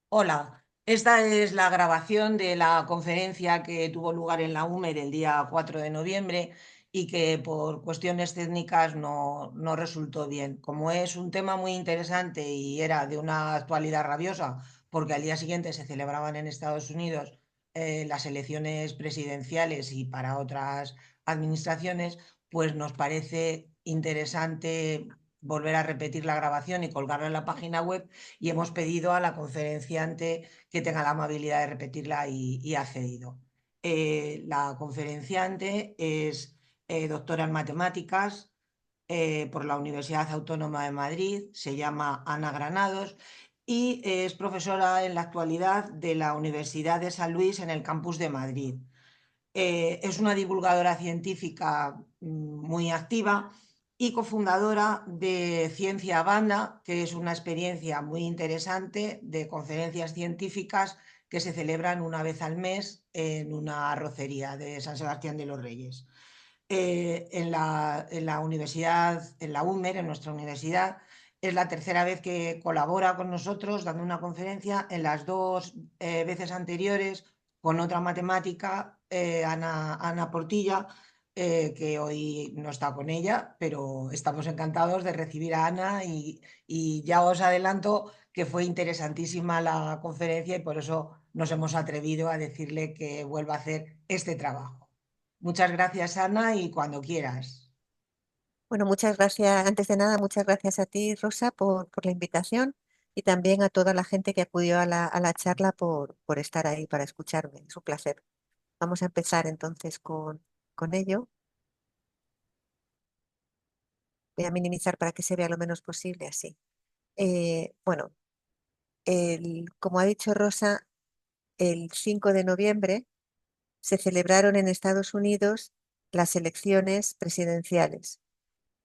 Hola, esta es la grabación de la conferencia que tuvo lugar en la UMER el día 4 de noviembre y que por cuestiones técnicas no resultó bien. Como es un tema muy interesante y era de una actualidad rabiosa, porque al día siguiente se celebraban en Estados Unidos las elecciones presidenciales y para otras administraciones, pues nos parece interesante volver a repetir la grabación y colgarla en la página web y hemos pedido a la conferenciante que tenga la amabilidad de repetirla y ha cedido. La conferenciante es doctora en matemáticas por la Universidad Autónoma de Madrid, se llama Ana Granados y es profesora en la actualidad de la Universidad de San Luis en el campus de Madrid. Es una divulgadora científica muy activa y cofundadora de Ciencia Banda, que es una experiencia muy interesante de conferencias científicas que se celebran una vez al mes en una arrocería de San Sebastián de los Reyes. En la universidad, en la UMER, en nuestra universidad, es la tercera vez que colabora con nosotros dando una conferencia. En las dos veces anteriores con otra matemática, Ana Portilla, que hoy no está con ella, pero estamos encantados de recibir a Ana y ya os adelanto que fue interesantísima la conferencia y por eso nos hemos atrevido a decirle que vuelva a hacer este trabajo. Muchas gracias, Ana, y cuando quieras. Bueno, muchas gracias. Antes de nada, muchas gracias a ti, Rosa, por la invitación y también a toda la gente que acudió a la charla por estar ahí para escucharme. Es un placer. Vamos a empezar entonces con ello. Voy a minimizar para que se vea lo menos posible así. Bueno, como ha dicho Rosa, el 5 de noviembre se celebraron en Estados Unidos las elecciones presidenciales.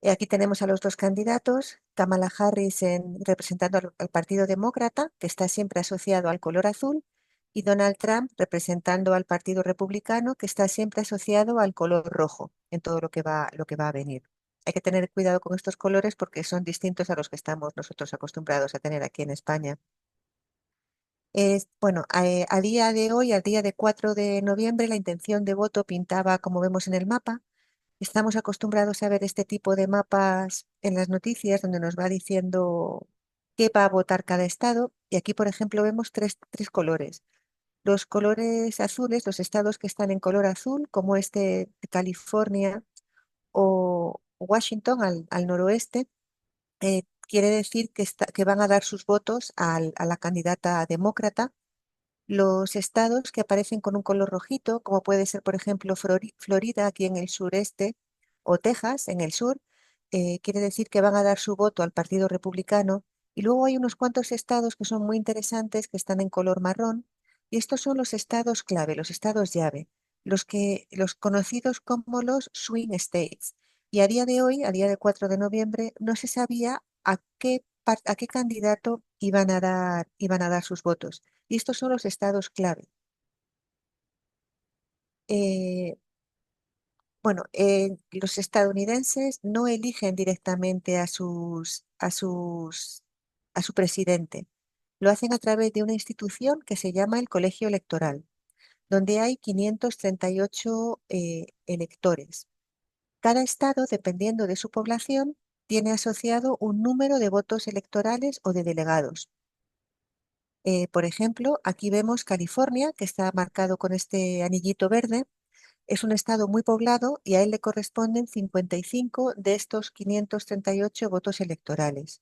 Aquí tenemos a los dos candidatos, Kamala Harris representando al Partido Demócrata, que está siempre asociado al color azul, y Donald Trump representando al Partido Republicano, que está siempre asociado al color rojo en todo lo que va a venir. Hay que tener cuidado con estos colores porque son distintos a los que estamos nosotros acostumbrados a tener aquí en España. Bueno, a día de hoy, al día de 4 de noviembre, la intención de voto pintaba como vemos en el mapa. Estamos acostumbrados a ver este tipo de mapas en las noticias donde nos va diciendo qué va a votar cada estado. Y aquí, por ejemplo, vemos tres colores. Los colores azules, los estados que están en color azul, como este de California o Washington al noroeste, quiere decir que van a dar sus votos a la candidata demócrata. Los estados que aparecen con un color rojito, como puede ser, por ejemplo, Florida aquí en el sureste o Texas en el sur, quiere decir que van a dar su voto al Partido Republicano. Y luego hay unos cuantos estados que son muy interesantes, que están en color marrón, y estos son los estados clave, los estados llave, los conocidos como los swing states. Y a día de hoy, a día de 4 de noviembre, no se sabía a qué candidato iban a dar sus votos. Y estos son los estados clave. Eh, bueno, los estadounidenses no eligen directamente a su presidente. Lo hacen a través de una institución que se llama el Colegio Electoral, donde hay 538 electores. Cada estado, dependiendo de su población, tiene asociado un número de votos electorales o de delegados. Por ejemplo, aquí vemos California, que está marcado con este anillito verde. Es un estado muy poblado y a él le corresponden 55 de estos 538 votos electorales.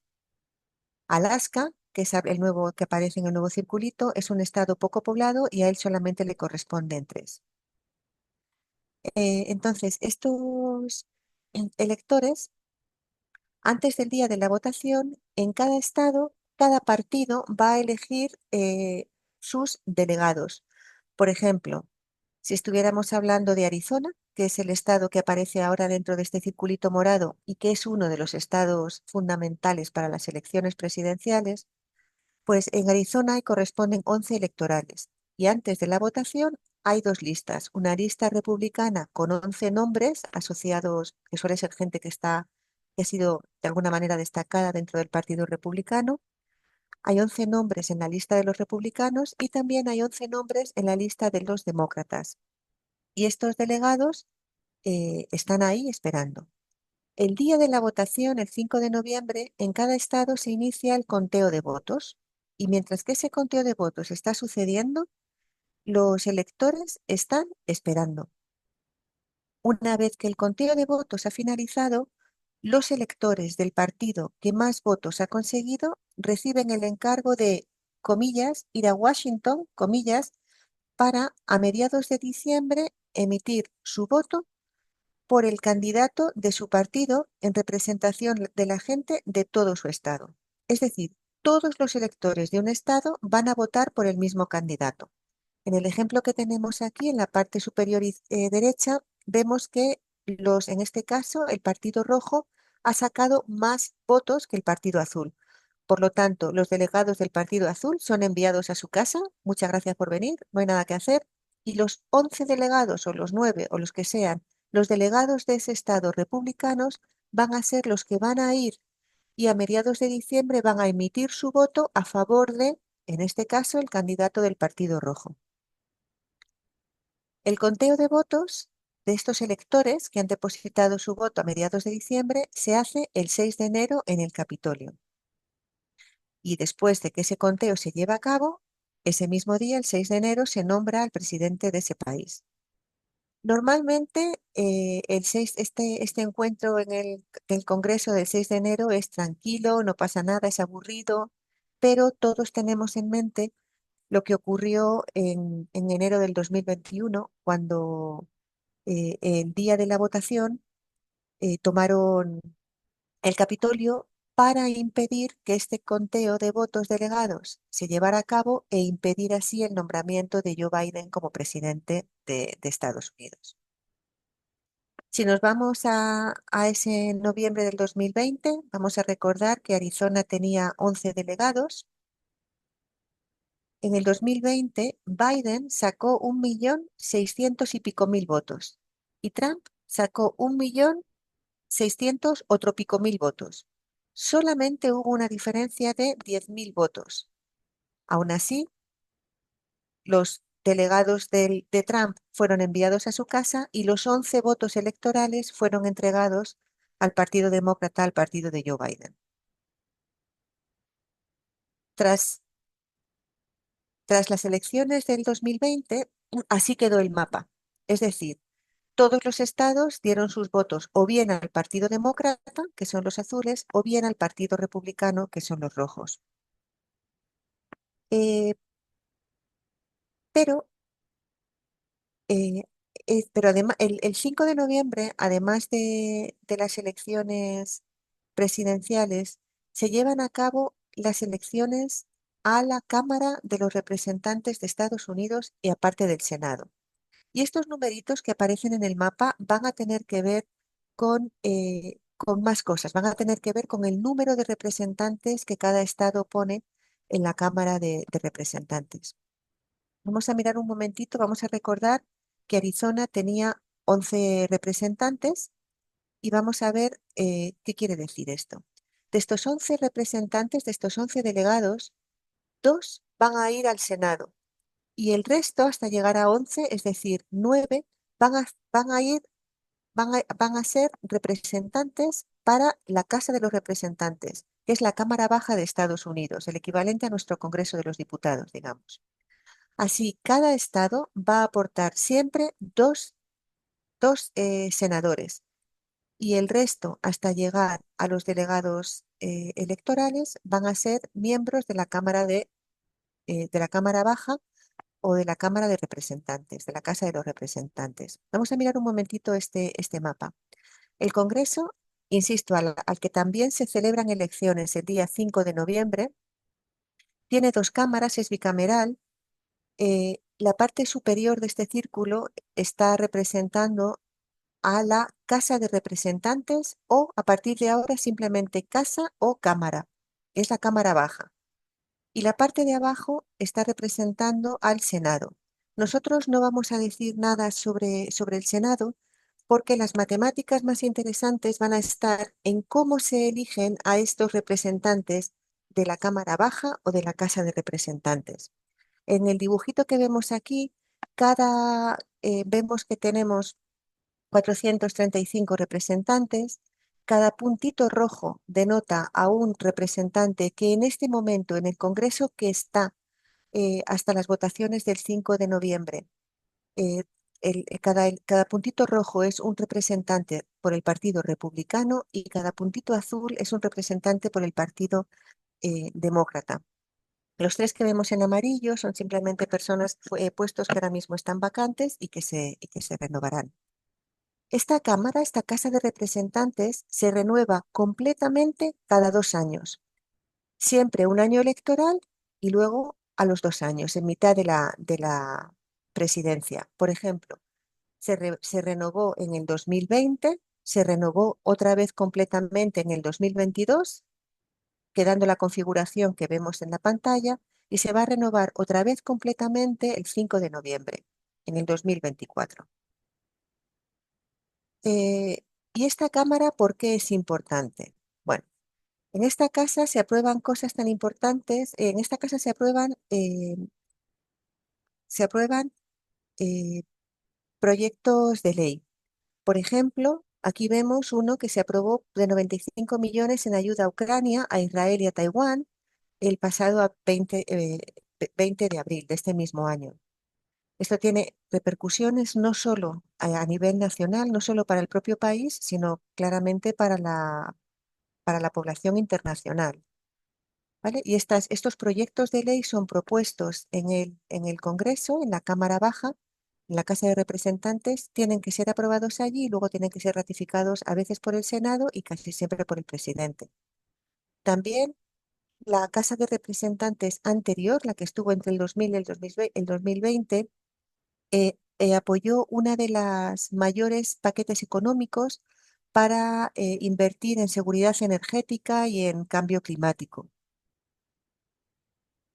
Alaska, que es el nuevo que aparece en el nuevo circulito, es un estado poco poblado y a él solamente le corresponden 3. Entonces, estos electores, antes del día de la votación, en cada estado, cada partido va a elegir sus delegados. Por ejemplo, si estuviéramos hablando de Arizona, que es el estado que aparece ahora dentro de este circulito morado y que es uno de los estados fundamentales para las elecciones presidenciales, pues en Arizona corresponden 11 electorales. Y antes de la votación hay dos listas. Una lista republicana con 11 nombres asociados, que suele ser gente que ha sido de alguna manera destacada dentro del Partido Republicano. Hay 11 nombres en la lista de los republicanos y también hay 11 nombres en la lista de los demócratas. Y estos delegados están ahí esperando. El día de la votación, el 5 de noviembre, en cada estado se inicia el conteo de votos. Y mientras que ese conteo de votos está sucediendo, los electores están esperando. Una vez que el conteo de votos ha finalizado, los electores del partido que más votos ha conseguido reciben el encargo de, comillas, ir a Washington, comillas, para a mediados de diciembre emitir su voto por el candidato de su partido en representación de la gente de todo su estado. Es decir, todos los electores de un estado van a votar por el mismo candidato. En el ejemplo que tenemos aquí, en la parte superior derecha, vemos que en este caso, el partido rojo ha sacado más votos que el partido azul. Por lo tanto, los delegados del partido azul son enviados a su casa. Muchas gracias por venir, no hay nada que hacer. Y los 11 delegados, o los 9, o los que sean, los delegados de ese estado republicanos van a ser los que van a ir y a mediados de diciembre van a emitir su voto a favor de, en este caso, el candidato del partido rojo. El conteo de votos de estos electores que han depositado su voto a mediados de diciembre se hace el 6 de enero en el Capitolio. Y después de que ese conteo se lleve a cabo, ese mismo día, el 6 de enero, se nombra al presidente de ese país. Normalmente, este encuentro en el Congreso del 6 de enero es tranquilo, no pasa nada, es aburrido, pero todos tenemos en mente lo que ocurrió en enero del 2021, cuando el día de la votación tomaron el Capitolio para impedir que este conteo de votos delegados se llevara a cabo e impedir así el nombramiento de Joe Biden como presidente de Estados Unidos. Si nos vamos a ese noviembre del 2020, vamos a recordar que Arizona tenía 11 delegados. En el 2020, Biden sacó 1.600.000 y pico mil votos y Trump sacó 1.600.000 otro pico mil votos. Solamente hubo una diferencia de 10.000 votos. Aún así, los delegados de Trump fueron enviados a su casa y los 11 votos electorales fueron entregados al Partido Demócrata, al partido de Joe Biden. Tras, tras las elecciones del 2020, así quedó el mapa. Es decir, todos los estados dieron sus votos o bien al Partido Demócrata, que son los azules, o bien al Partido Republicano, que son los rojos. Eh, pero eh, pero además, el 5 de noviembre, además de las elecciones presidenciales, se llevan a cabo las elecciones a la Cámara de los Representantes de Estados Unidos y aparte del Senado. Y estos numeritos que aparecen en el mapa van a tener que ver con más cosas, van a tener que ver con el número de representantes que cada estado pone en la Cámara de Representantes. Vamos a mirar un momentito, vamos a recordar que Arizona tenía 11 representantes y vamos a ver qué quiere decir esto. De estos 11 representantes, de estos 11 delegados, dos van a ir al Senado y el resto, hasta llegar a 11, es decir, 9, van a ir, van a ser representantes para la Casa de los Representantes, que es la Cámara Baja de Estados Unidos, el equivalente a nuestro Congreso de los Diputados, digamos. Así, cada estado va a aportar siempre dos senadores y el resto, hasta llegar a los delegados electorales, van a ser miembros de la Cámara Baja o de la Cámara de Representantes, de la Casa de los Representantes. Vamos a mirar un momentito este mapa. El Congreso, insisto, al que también se celebran elecciones el día 5 de noviembre, tiene dos cámaras, es bicameral. La parte superior de este círculo está representando a la Casa de Representantes o a partir de ahora simplemente Casa o Cámara. Es la Cámara Baja. Y la parte de abajo está representando al Senado. Nosotros no vamos a decir nada sobre el Senado porque las matemáticas más interesantes van a estar en cómo se eligen a estos representantes de la Cámara Baja o de la Casa de Representantes. En el dibujito que vemos aquí, vemos que tenemos 435 representantes. Cada puntito rojo denota a un representante que en este momento, en el Congreso que está hasta las votaciones del 5 de noviembre, eh, cada puntito rojo es un representante por el Partido Republicano y cada puntito azul es un representante por el Partido Demócrata. Los tres que vemos en amarillo son simplemente puestos que ahora mismo están vacantes y que se renovarán. Esta Cámara, esta Casa de Representantes, se renueva completamente cada 2 años. Siempre un año electoral y luego a los 2 años, en mitad de la presidencia. Por ejemplo, se renovó en el 2020, se renovó otra vez completamente en el 2022, quedando la configuración que vemos en la pantalla, y se va a renovar otra vez completamente el 5 de noviembre, en el 2024. Eh, ¿Y esta Cámara por qué es importante? Bueno, en esta casa se aprueban cosas tan importantes, en esta casa se aprueban eh, proyectos de ley. Por ejemplo, aquí vemos uno que se aprobó de 95 millones en ayuda a Ucrania, a Israel y a Taiwán el pasado 20 de abril de este mismo año. Esto tiene repercusiones no solo a nivel nacional, no solo para el propio país, sino claramente para la población internacional. ¿Vale? Y estos proyectos de ley son propuestos en el Congreso, en la Cámara Baja, en la Casa de Representantes, tienen que ser aprobados allí y luego tienen que ser ratificados a veces por el Senado y casi siempre por el presidente. También la Casa de Representantes anterior, la que estuvo entre el 2000 y el 2020, apoyó una de las mayores paquetes económicos para invertir en seguridad energética y en cambio climático.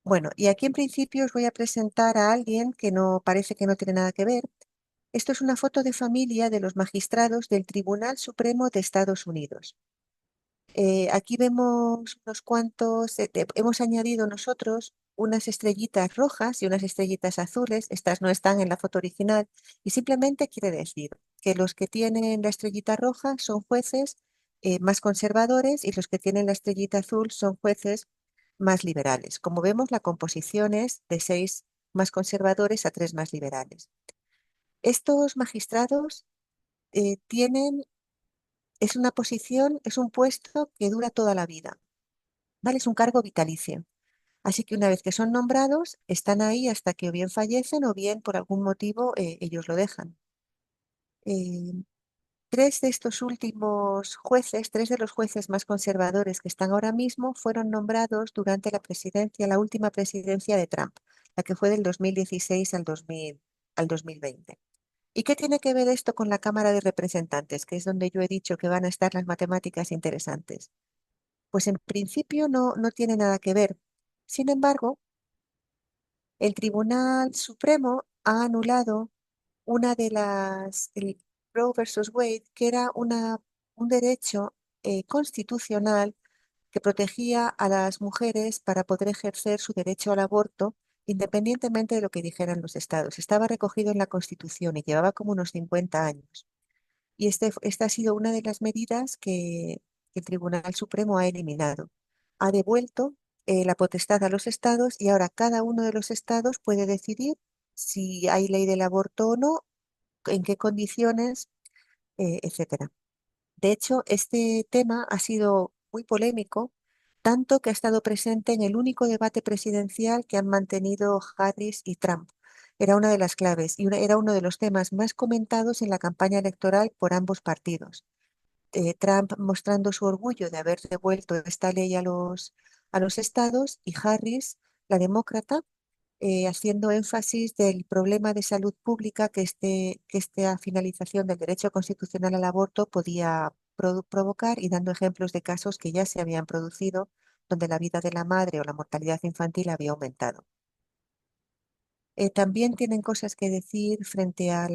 Bueno, y aquí en principio os voy a presentar a alguien que no parece que no tiene nada que ver. Esto es una foto de familia de los magistrados del Tribunal Supremo de Estados Unidos. Aquí vemos unos cuantos, hemos añadido nosotros unas estrellitas rojas y unas estrellitas azules. Estas no están en la foto original y simplemente quiere decir que los que tienen la estrellita roja son jueces más conservadores y los que tienen la estrellita azul son jueces más liberales. Como vemos, la composición es de 6 más conservadores a 3 más liberales. Estos magistrados es una posición, es un puesto que dura toda la vida, ¿vale? Es un cargo vitalicio. Así que una vez que son nombrados, están ahí hasta que o bien fallecen o bien por algún motivo ellos lo dejan. Eh, Tres de estos últimos jueces, tres de los jueces más conservadores que están ahora mismo, fueron nombrados durante la última presidencia de Trump, la que fue del 2016 al 2020. ¿Y qué tiene que ver esto con la Cámara de Representantes, que es donde yo he dicho que van a estar las matemáticas interesantes? Pues en principio no tiene nada que ver. Sin embargo, el Tribunal Supremo ha anulado el Roe versus Wade, que era un derecho constitucional que protegía a las mujeres para poder ejercer su derecho al aborto independientemente de lo que dijeran los estados. Estaba recogido en la Constitución y llevaba como unos 50 años. Y esta ha sido una de las medidas que el Tribunal Supremo ha eliminado. Ha devuelto la potestad a los estados y ahora cada uno de los estados puede decidir si hay ley del aborto o no, en qué condiciones, etcétera. De hecho, este tema ha sido muy polémico, tanto que ha estado presente en el único debate presidencial que han mantenido Harris y Trump. Era una de las claves y era uno de los temas más comentados en la campaña electoral por ambos partidos. Trump mostrando su orgullo de haber devuelto esta ley a los estados y Harris, la demócrata, haciendo énfasis del problema de salud pública que esta finalización del derecho constitucional al aborto podía provocar y dando ejemplos de casos que ya se habían producido donde la vida de la madre o la mortalidad infantil había aumentado. También tienen cosas que decir frente a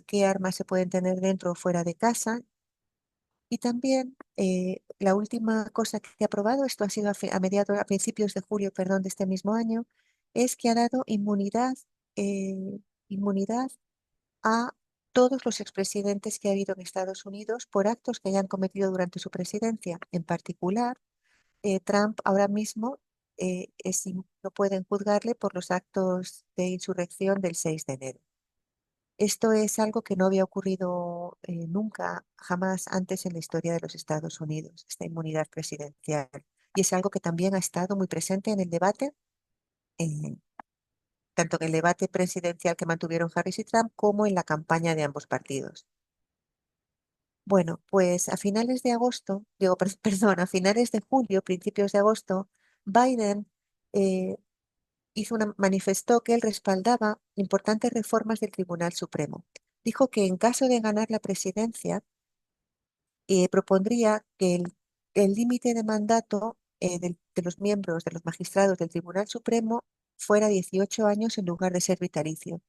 qué armas se pueden tener dentro o fuera de casa. Y también la última cosa que ha aprobado, esto ha sido a principios de julio, perdón, de este mismo año, es que ha dado eh, inmunidad a todos los expresidentes que ha habido en Estados Unidos por actos que hayan cometido durante su presidencia. En particular, Trump ahora mismo no pueden juzgarle por los actos de insurrección del 6 de enero. Esto es algo que no había ocurrido nunca, jamás antes en la historia de los Estados Unidos, esta inmunidad presidencial. Y es algo que también ha estado muy presente en el debate, eh, tanto en el debate presidencial que mantuvieron Harris y Trump como en la campaña de ambos partidos. Bueno, pues a finales de agosto, digo, perdón, a finales de julio, principios de agosto, Biden eh, manifestó que él respaldaba importantes reformas del Tribunal Supremo. Dijo que en caso de ganar la presidencia, propondría que el límite de mandato de los miembros, de los magistrados del Tribunal Supremo fuera 18 años en lugar de ser vitalicio.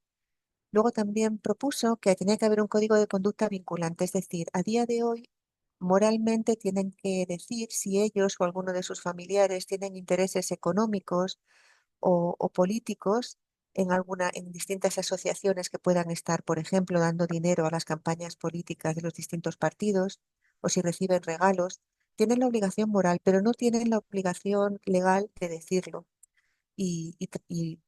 Luego también propuso que tenía que haber un código de conducta vinculante, es decir, a día de hoy moralmente tienen que decir si ellos o alguno de sus familiares tienen intereses económicos o políticos en distintas asociaciones que puedan estar, por ejemplo, dando dinero a las campañas políticas de los distintos partidos, o si reciben regalos, tienen la obligación moral, pero no tienen la obligación legal de decirlo. Y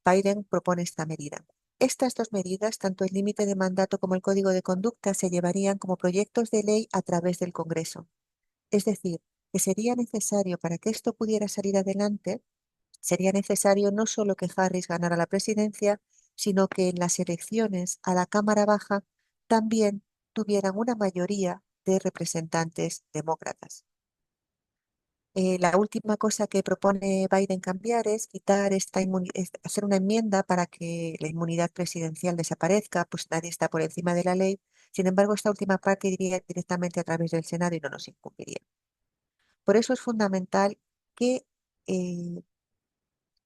Biden propone esta medida. Estas dos medidas, tanto el límite de mandato como el código de conducta, se llevarían como proyectos de ley a través del Congreso. Es decir, que sería necesario para que esto pudiera salir adelante, sería necesario no solo que Harris ganara la presidencia, sino que en las elecciones a la Cámara Baja también tuvieran una mayoría de representantes demócratas. La última cosa que propone Biden cambiar es hacer una enmienda para que la inmunidad presidencial desaparezca, pues nadie está por encima de la ley. Sin embargo, esta última parte iría directamente a través del Senado y no nos incumbiría. Por eso es fundamental que eh,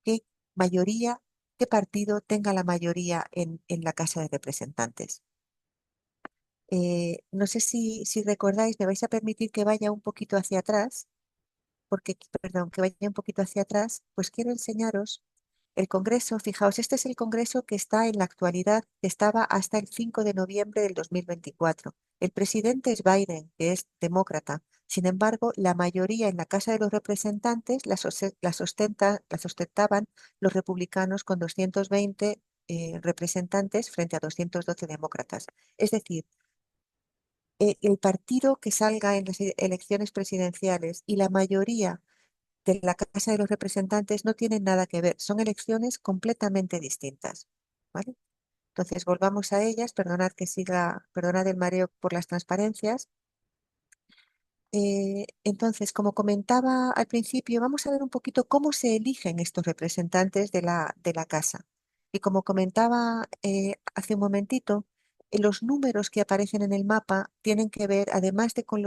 qué mayoría, qué partido tenga la mayoría en la Casa de Representantes. No sé si recordáis, me vais a permitir que vaya un poquito hacia atrás, perdón, que vaya un poquito hacia atrás, pues quiero enseñaros el Congreso. Fijaos, este es el Congreso que está en la actualidad, que estaba hasta el 5 de noviembre del 2024. El presidente es Biden, que es demócrata. Sin embargo, la mayoría en la Casa de los Representantes la sustentaban los republicanos con 220 representantes frente a 212 demócratas. Es decir, el partido que salga en las elecciones presidenciales y la mayoría de la Casa de los Representantes no tienen nada que ver, son elecciones completamente distintas. ¿Vale? Entonces, volvamos a ellas, perdonad el mareo por las transparencias. Entonces, como comentaba al principio, vamos a ver un poquito cómo se eligen estos representantes de la casa. Y como comentaba hace un momentito, los números que aparecen en el mapa tienen que ver, además de con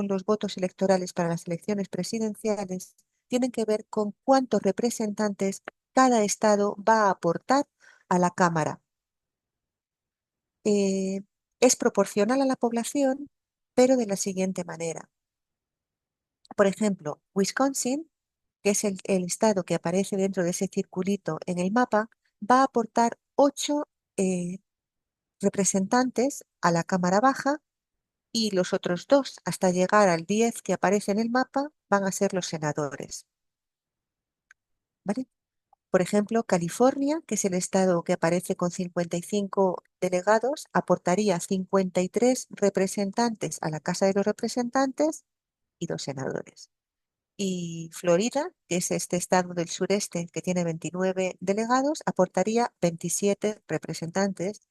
los votos electorales para las elecciones presidenciales, tienen que ver con cuántos representantes cada estado va a aportar a la Cámara. Eh, es proporcional a la población, pero de la siguiente manera. Por ejemplo, Wisconsin, que es el estado que aparece dentro de ese circulito en el mapa, va a aportar 8 eh, representantes a la Cámara Baja y los otros dos, hasta llegar al 10 que aparece en el mapa, van a ser los senadores. ¿Vale? Por ejemplo, California, que es el estado que aparece con 55 delegados, aportaría 53 representantes a la Casa de los Representantes y 2 senadores. Y Florida, que es este estado del sureste que tiene 29 delegados, aportaría 27 representantes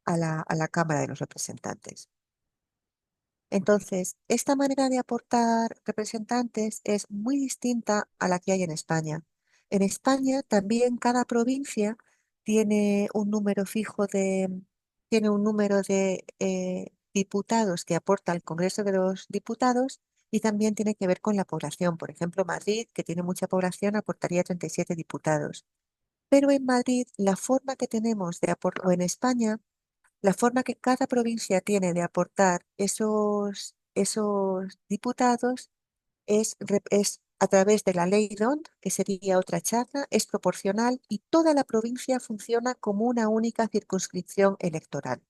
a la Cámara de los Representantes. Entonces, esta manera de aportar representantes es muy distinta a la que hay en España. En España también cada provincia tiene un número tiene un número de diputados que aporta al Congreso de los Diputados y también tiene que ver con la población. Por ejemplo, Madrid, que tiene mucha población, aportaría 37 diputados. Pero en Madrid, la forma que tenemos de aportar, o en España, la forma que cada provincia tiene de aportar esos diputados es a través de la ley DONT, que sería otra charla, es proporcional y toda la provincia funciona como una única circunscripción electoral.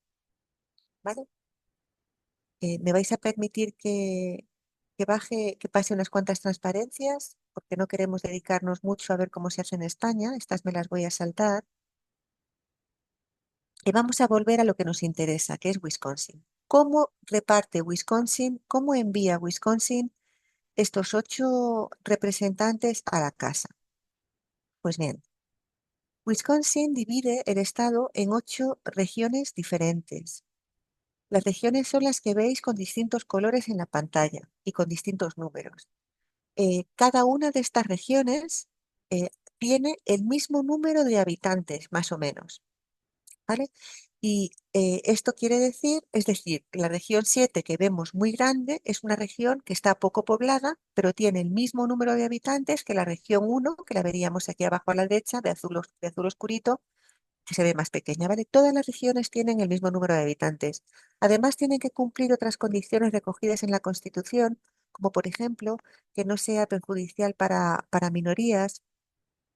¿Vale? ¿Me vais a permitir que pase unas cuantas transparencias? Porque no queremos dedicarnos mucho a ver cómo se hace en España. Estas me las voy a saltar. Y vamos a volver a lo que nos interesa, que es Wisconsin. ¿Cómo reparte Wisconsin? ¿Cómo envía Wisconsin estos 8 representantes a la casa? Pues bien, Wisconsin divide el estado en 8 regiones diferentes. Las regiones son las que veis con distintos colores en la pantalla y con distintos números. Cada una de estas regiones eh, tiene el mismo número de habitantes, más o menos, ¿vale? Y esto quiere decir, es decir, la región 7 que vemos muy grande es una región que está poco poblada, pero tiene el mismo número de habitantes que la región 1, que la veríamos aquí abajo a la derecha, de azul oscurito, que se ve más pequeña, ¿vale? Todas las regiones tienen el mismo número de habitantes. Además, tienen que cumplir otras condiciones recogidas en la Constitución, como por ejemplo, que no sea perjudicial para minorías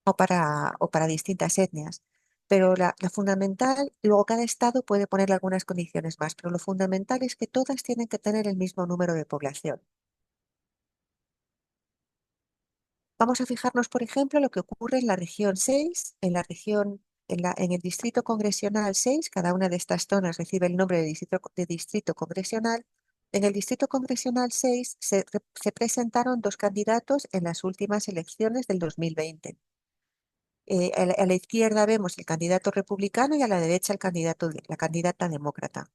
o para distintas etnias. Pero la fundamental, luego cada estado puede ponerle algunas condiciones más, pero lo fundamental es que todas tienen que tener el mismo número de población. Vamos a fijarnos, por ejemplo, lo que ocurre en la región 6, en el distrito congresional 6, cada una de estas zonas recibe el nombre de distrito congresional. En el distrito congresional 6 se presentaron 2 candidatos en las últimas elecciones del 2020. A la izquierda vemos el candidato republicano y a la derecha la candidata demócrata.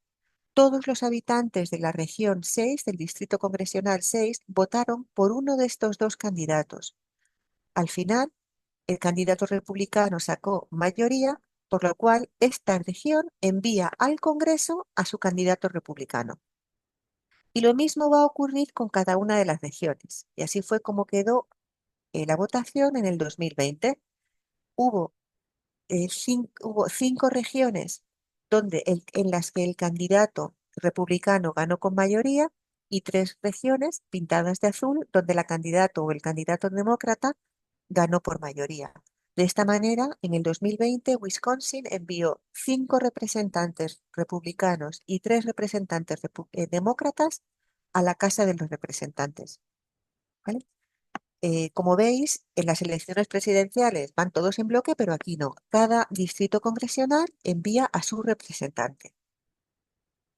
Todos los habitantes de la región 6, del distrito congresional 6, votaron por uno de estos 2 candidatos. Al final, el candidato republicano sacó mayoría, por lo cual esta región envía al Congreso a su candidato republicano. Y lo mismo va a ocurrir con cada una de las regiones. Y así fue como quedó la votación en el 2020. Hubo, hubo 5 regiones en las que el candidato republicano ganó con mayoría y 3 regiones pintadas de azul donde la candidato o el candidato demócrata ganó por mayoría. De esta manera, en el 2020, Wisconsin envió 5 representantes republicanos y 3 representantes demócratas a la Casa de los Representantes. ¿Vale? Como veis, en las elecciones presidenciales van todos en bloque, pero aquí no. Cada distrito congresional envía a su representante.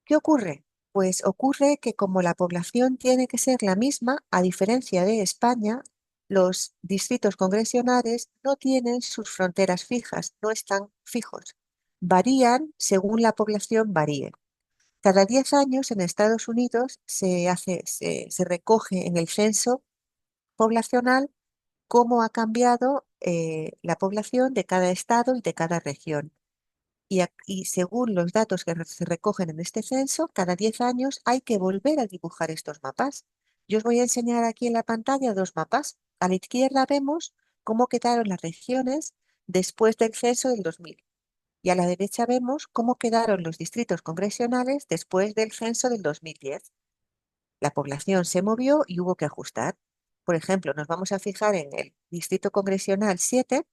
¿Qué ocurre? Pues ocurre que como la población tiene que ser la misma, a diferencia de España, los distritos congresionales no tienen sus fronteras fijas, no están fijos. Varían según la población varíe. Cada 10 años en Estados Unidos se recoge en el censo poblacional cómo ha cambiado la población de cada estado y de cada región. Y según los datos que se recogen en este censo, cada 10 años hay que volver a dibujar estos mapas. Yo os voy a enseñar aquí en la pantalla 2 mapas. A la izquierda vemos cómo quedaron las regiones después del censo del 2000. Y a la derecha vemos cómo quedaron los distritos congresionales después del censo del 2010. La población se movió y hubo que ajustar. Por ejemplo, nos vamos a fijar en el distrito congresional 7,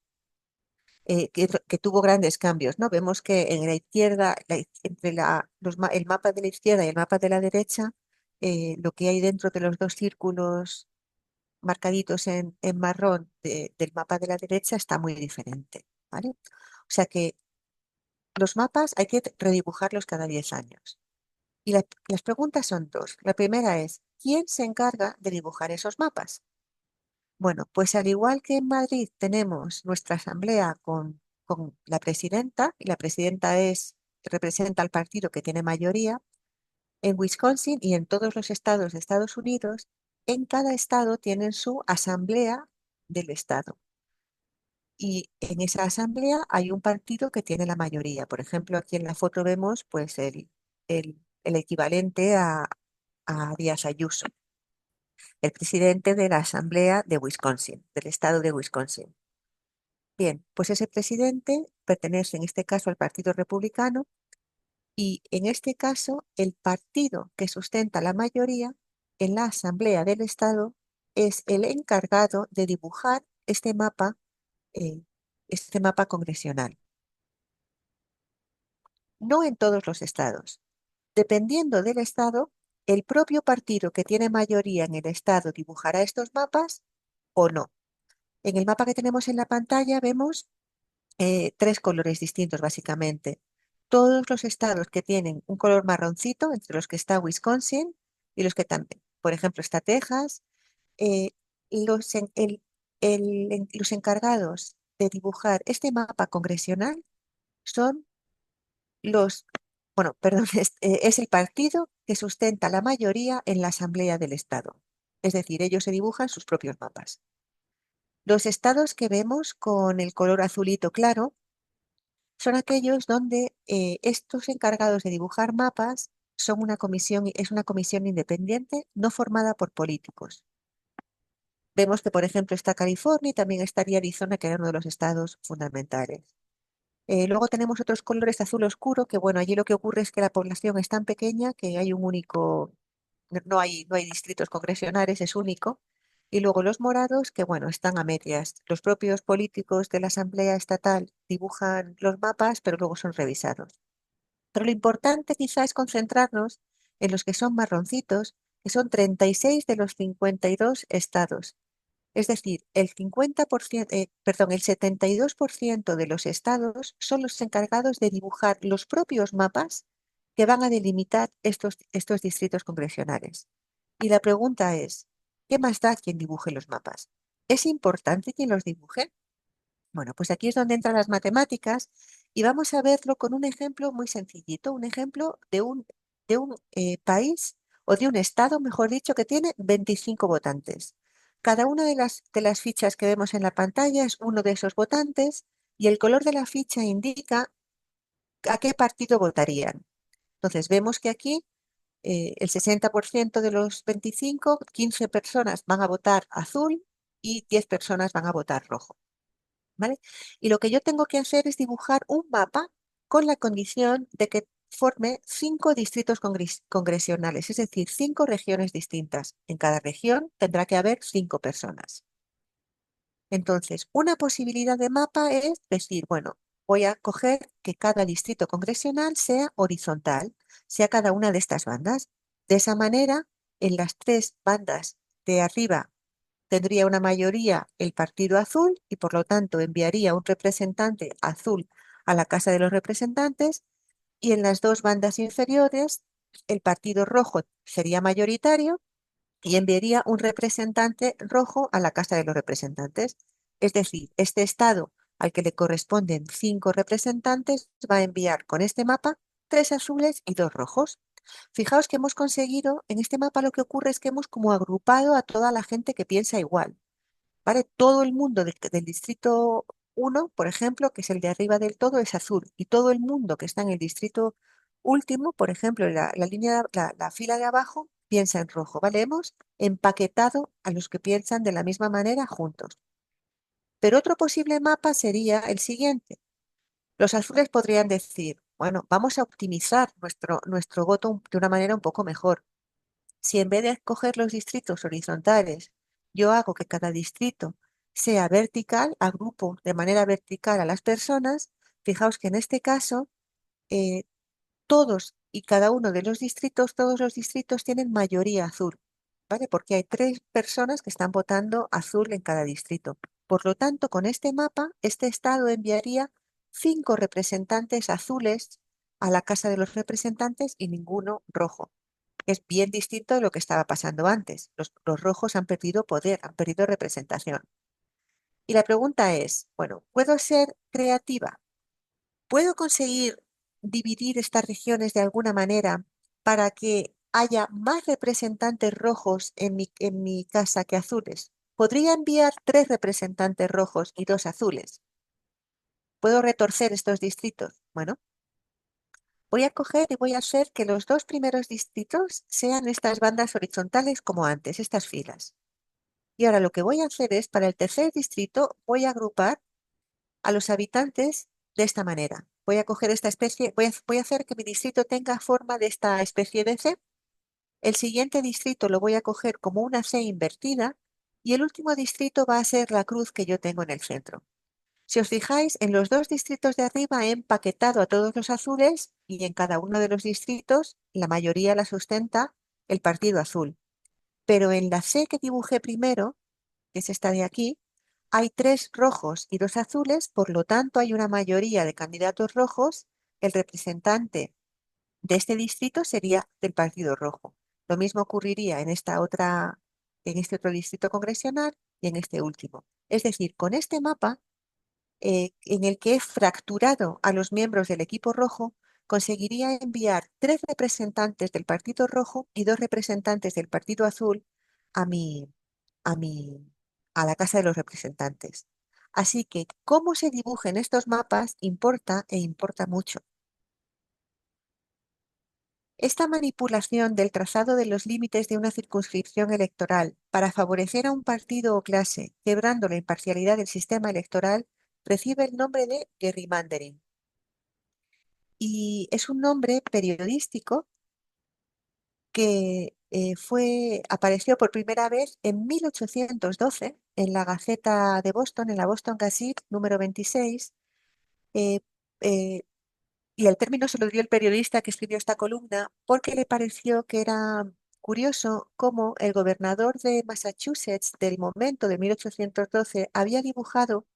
que tuvo grandes cambios, ¿no? Vemos que en la izquierda, entre el mapa de la izquierda y el mapa de la derecha, lo que hay dentro de los 2 círculos marcaditos en marrón del mapa de la derecha está muy diferente, ¿vale? O sea que los mapas hay que redibujarlos cada 10 años. Y las preguntas son 2. La primera es, ¿quién se encarga de dibujar esos mapas? Bueno, pues al igual que en Madrid tenemos nuestra asamblea con la presidenta, y la presidenta representa al partido que tiene mayoría, en Wisconsin y en todos los estados de Estados Unidos, en cada estado tienen su asamblea del estado. Y en esa asamblea hay un partido que tiene la mayoría. Por ejemplo, aquí en la foto vemos pues el equivalente a Díaz Ayuso, el presidente de la asamblea de Wisconsin, del estado de Wisconsin. Bien, pues ese presidente pertenece en este caso al Partido Republicano y en este caso el partido que sustenta la mayoría en la Asamblea del Estado es el encargado de dibujar eh, este mapa congresional. No en todos los estados. Dependiendo del estado, el propio partido que tiene mayoría en el estado dibujará estos mapas o no. En el mapa que tenemos en la pantalla vemos tres colores distintos básicamente. Todos los estados que tienen un color marroncito, entre los que está Wisconsin y los que también, por ejemplo, está Texas, eh, los, los encargados de dibujar este mapa congresional son los, bueno, perdón, es el partido que sustenta la mayoría en la Asamblea del Estado. Es decir, ellos se dibujan sus propios mapas. Los estados que vemos con el color azulito claro son aquellos donde estos encargados de dibujar mapas es una comisión independiente no formada por políticos. Vemos que, por ejemplo, está California y también estaría Arizona, que era uno de los estados fundamentales. Luego tenemos otros colores azul oscuro, que bueno, allí lo que ocurre es que la población es tan pequeña que hay un único, no hay distritos congresionales, es único. Y luego los morados, que bueno, están a medias. Los propios políticos de la Asamblea Estatal dibujan los mapas, pero luego son revisados. Pero lo importante quizá es concentrarnos en los que son marroncitos, que son 36 de los 52 estados. Es decir, el 50%, perdón, el 72% de los estados son los encargados de dibujar los propios mapas que van a delimitar estos distritos congresionales. Y la pregunta es, ¿qué más da quien dibuje los mapas? ¿Es importante quien los dibuje? Bueno, pues aquí es donde entran las matemáticas y vamos a verlo con un ejemplo muy sencillito, un ejemplo de un país o de un estado, mejor dicho, que tiene 25 votantes. Cada una de las fichas que vemos en la pantalla es uno de esos votantes y el color de la ficha indica a qué partido votarían. Entonces vemos que aquí el 60% de los 25, 15 personas van a votar azul y 10 personas van a votar rojo. ¿Vale? Y lo que yo tengo que hacer es dibujar un mapa con la condición de que forme 5 distritos congresionales, es decir, 5 regiones distintas. En cada región tendrá que haber 5 personas. Entonces, una posibilidad de mapa es decir, bueno, voy a coger que cada distrito congresional sea horizontal, sea cada una de estas bandas. De esa manera, en las tres bandas de arriba tendría una mayoría el Partido Azul y por lo tanto enviaría un representante azul a la Casa de los Representantes y en las dos bandas inferiores el Partido Rojo sería mayoritario y enviaría un representante rojo a la Casa de los Representantes. Es decir, este estado al que le corresponden 5 representantes va a enviar con este mapa 3 azules y 2 rojos. Fijaos que hemos conseguido, en este mapa lo que ocurre es que hemos como agrupado a toda la gente que piensa igual. ¿Vale? Todo el mundo del distrito 1, por ejemplo, que es el de arriba del todo, es azul. Y todo el mundo que está en el distrito último, por ejemplo, la fila de abajo, piensa en rojo. ¿Vale? Hemos empaquetado a los que piensan de la misma manera juntos. Pero otro posible mapa sería el siguiente. Los azules podrían decir, bueno, vamos a optimizar nuestro voto de una manera un poco mejor. Si en vez de escoger los distritos horizontales, yo hago que cada distrito sea vertical, agrupo de manera vertical a las personas, fijaos que en este caso eh, todos y cada uno de los distritos, todos los distritos tienen mayoría azul, ¿vale? Porque hay 3 personas que están votando azul en cada distrito. Por lo tanto, con este mapa, este estado enviaría 5 representantes azules a la Casa de los Representantes y ninguno rojo. Es bien distinto de lo que estaba pasando antes. Los rojos han perdido poder, han perdido representación. Y la pregunta es, bueno, ¿puedo ser creativa? ¿Puedo conseguir dividir estas regiones de alguna manera para que haya más representantes rojos en mi casa que azules? ¿Podría enviar 3 representantes rojos y 2 azules? ¿Puedo retorcer estos distritos? Bueno, voy a coger y voy a hacer que los 2 primeros distritos sean estas bandas horizontales como antes, estas filas. Y ahora lo que voy a hacer es, para el tercer distrito, voy a agrupar a los habitantes de esta manera. Voy a coger esta especie, voy a hacer que mi distrito tenga forma de esta especie de C El siguiente distrito lo voy a coger como una C invertida y el último distrito va a ser la cruz que yo tengo en el centro. Si os fijáis, en los dos distritos de arriba he empaquetado a todos los azules y en cada uno de los distritos la mayoría la sustenta el partido azul. Pero en la C que dibujé primero, que es esta de aquí, hay 3 rojos y 2 azules, por lo tanto hay una mayoría de candidatos rojos. El representante de este distrito sería del Partido Rojo. Lo mismo ocurriría en en este otro distrito congresional y en este último. Es decir, con este mapa en el que he fracturado a los miembros del equipo rojo, conseguiría enviar 3 representantes del Partido Rojo y 2 representantes del Partido Azul a mi, a mi, a la Casa de los Representantes. Así que cómo se dibujen estos mapas importa e importa mucho. Esta manipulación del trazado de los límites de una circunscripción electoral para favorecer a un partido o clase, quebrando la imparcialidad del sistema electoral, recibe el nombre de gerrymandering. Y es un nombre periodístico que apareció por primera vez en 1812 en la Gaceta de Boston, en la Boston Gazette número 26, eh, eh, y el término se lo dio el periodista que escribió esta columna porque le pareció que era curioso cómo el gobernador de Massachusetts del momento de 1812 había dibujado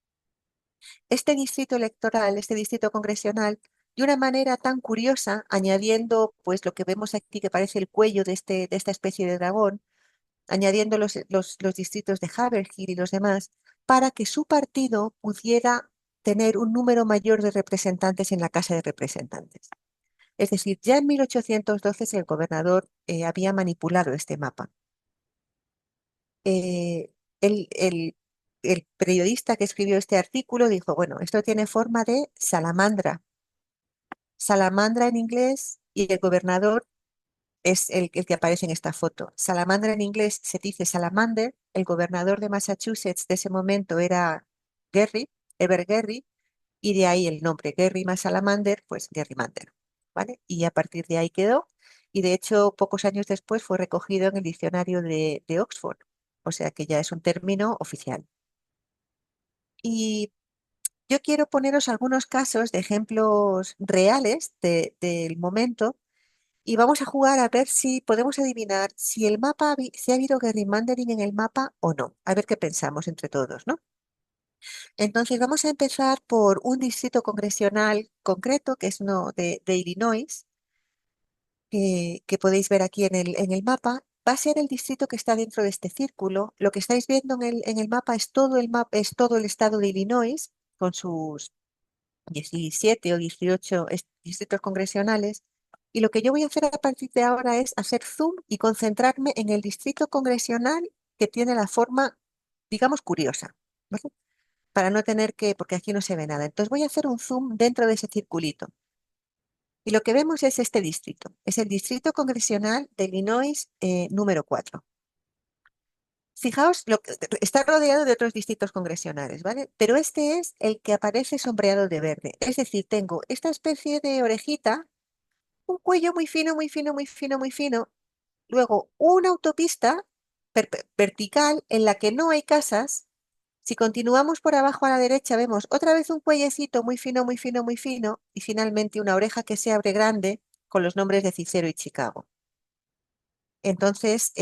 este distrito electoral, este distrito congresional, de una manera tan curiosa, añadiendo pues lo que vemos aquí que parece el cuello de esta especie de dragón, añadiendo los distritos de Haverhill y los demás, para que su partido pudiera tener un número mayor de representantes en la Casa de Representantes. Es decir, ya en 1812 el gobernador había manipulado este mapa. Eh, el, el- el periodista que escribió este artículo dijo, bueno, esto tiene forma de salamandra. Salamandra en inglés y el gobernador es el que aparece en esta foto. Salamandra en inglés se dice salamander. El gobernador de Massachusetts de ese momento era Gerry, Ever Gerry, y de ahí el nombre Gerry más salamander, pues gerrymander, ¿vale? Y a partir de ahí quedó. Y de hecho, pocos años después fue recogido en el diccionario de Oxford. O sea que ya es un término oficial. Y yo quiero poneros algunos casos de ejemplos reales del momento y vamos a jugar a ver si podemos adivinar si el mapa, si ha habido gerrymandering en el mapa o no. A ver qué pensamos entre todos, ¿no? Entonces vamos a empezar por un distrito congresional concreto, que es uno de Illinois, que podéis ver aquí en el mapa. Va a ser el distrito que está dentro de este círculo. Lo que estáis viendo en el mapa es todo es todo el estado de Illinois, con sus 17 o 18 distritos congresionales. Y lo que yo voy a hacer a partir de ahora es hacer zoom y concentrarme en el distrito congresional que tiene la forma, digamos, curiosa, ¿vale? Para no tener que, porque aquí no se ve nada. Entonces voy a hacer un zoom dentro de ese circulito. Y lo que vemos es este distrito. Es el distrito congresional de Illinois número 4. Fijaos, está rodeado de otros distritos congresionales, ¿vale? Pero este es el que aparece sombreado de verde. Es decir, tengo esta especie de orejita, un cuello muy fino, muy fino, muy fino, muy fino. Luego, una autopista vertical en la que no hay casas. Si continuamos por abajo a la derecha, vemos otra vez un cuellecito muy fino, muy fino, muy fino. Y finalmente una oreja que se abre grande con los nombres de Cicero y Chicago. Entonces,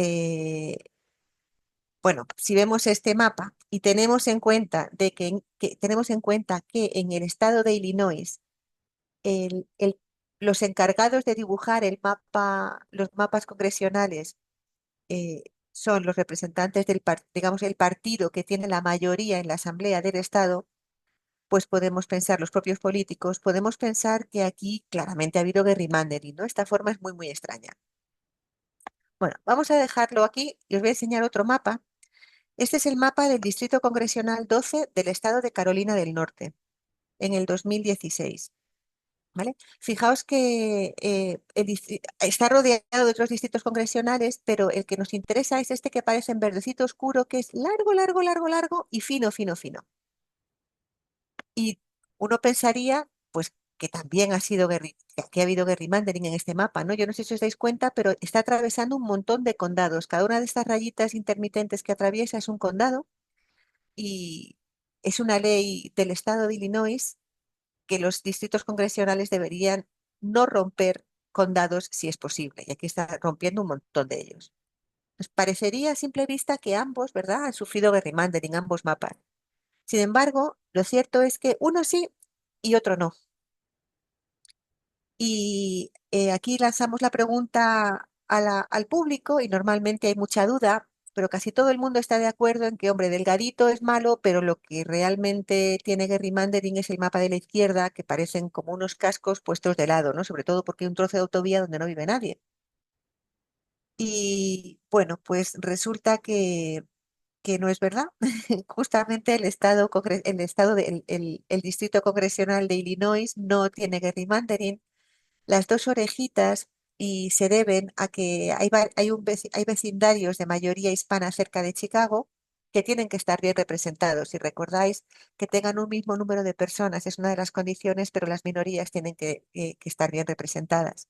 bueno, si vemos este mapa y tenemos en cuenta tenemos en cuenta que en el estado de Illinois el- el- los encargados de dibujar los mapas congresionales son los representantes digamos, el partido que tiene la mayoría en la Asamblea del Estado, pues podemos pensar, los propios políticos, podemos pensar que aquí claramente ha habido gerrymandering, ¿no? Esta forma es muy, muy extraña. Bueno, vamos a dejarlo aquí y os voy a enseñar otro mapa. Este es el mapa del Distrito Congresional 12 del Estado de Carolina del Norte en el 2016. ¿Vale? Fijaos que está rodeado de otros distritos congresionales, pero el que nos interesa es este que aparece en verdecito oscuro, que es largo, largo, largo, largo y fino, fino, fino. Y uno pensaría, pues, que también ha sido que aquí ha habido gerrymandering en este mapa, ¿no? Yo no sé si os dais cuenta, pero está atravesando un montón de condados. Cada una de estas rayitas intermitentes que atraviesa es un condado y es una ley del estado de Illinois que los distritos congresionales deberían no romper condados si es posible. Y aquí está rompiendo un montón de ellos. Nos parecería a simple vista que ambos, ¿verdad?, han sufrido gerrymandering, ambos mapas. Sin embargo, lo cierto es que uno sí y otro no. Y aquí lanzamos la pregunta al público y normalmente hay mucha duda, pero casi todo el mundo está de acuerdo en que, hombre, Delgadito es malo, pero lo que realmente tiene gerrymandering es el mapa de la izquierda, que parecen como unos cascos puestos de lado, ¿no? Sobre todo porque hay un trozo de autovía donde no vive nadie. Y bueno, pues resulta que no es verdad. Justamente el distrito congresional de Illinois no tiene gerrymandering. Las dos orejitas y se deben a que hay vecindarios de mayoría hispana cerca de Chicago que tienen que estar bien representados. Si recordáis que tengan un mismo número de personas es una de las condiciones, pero las minorías tienen que estar bien representadas.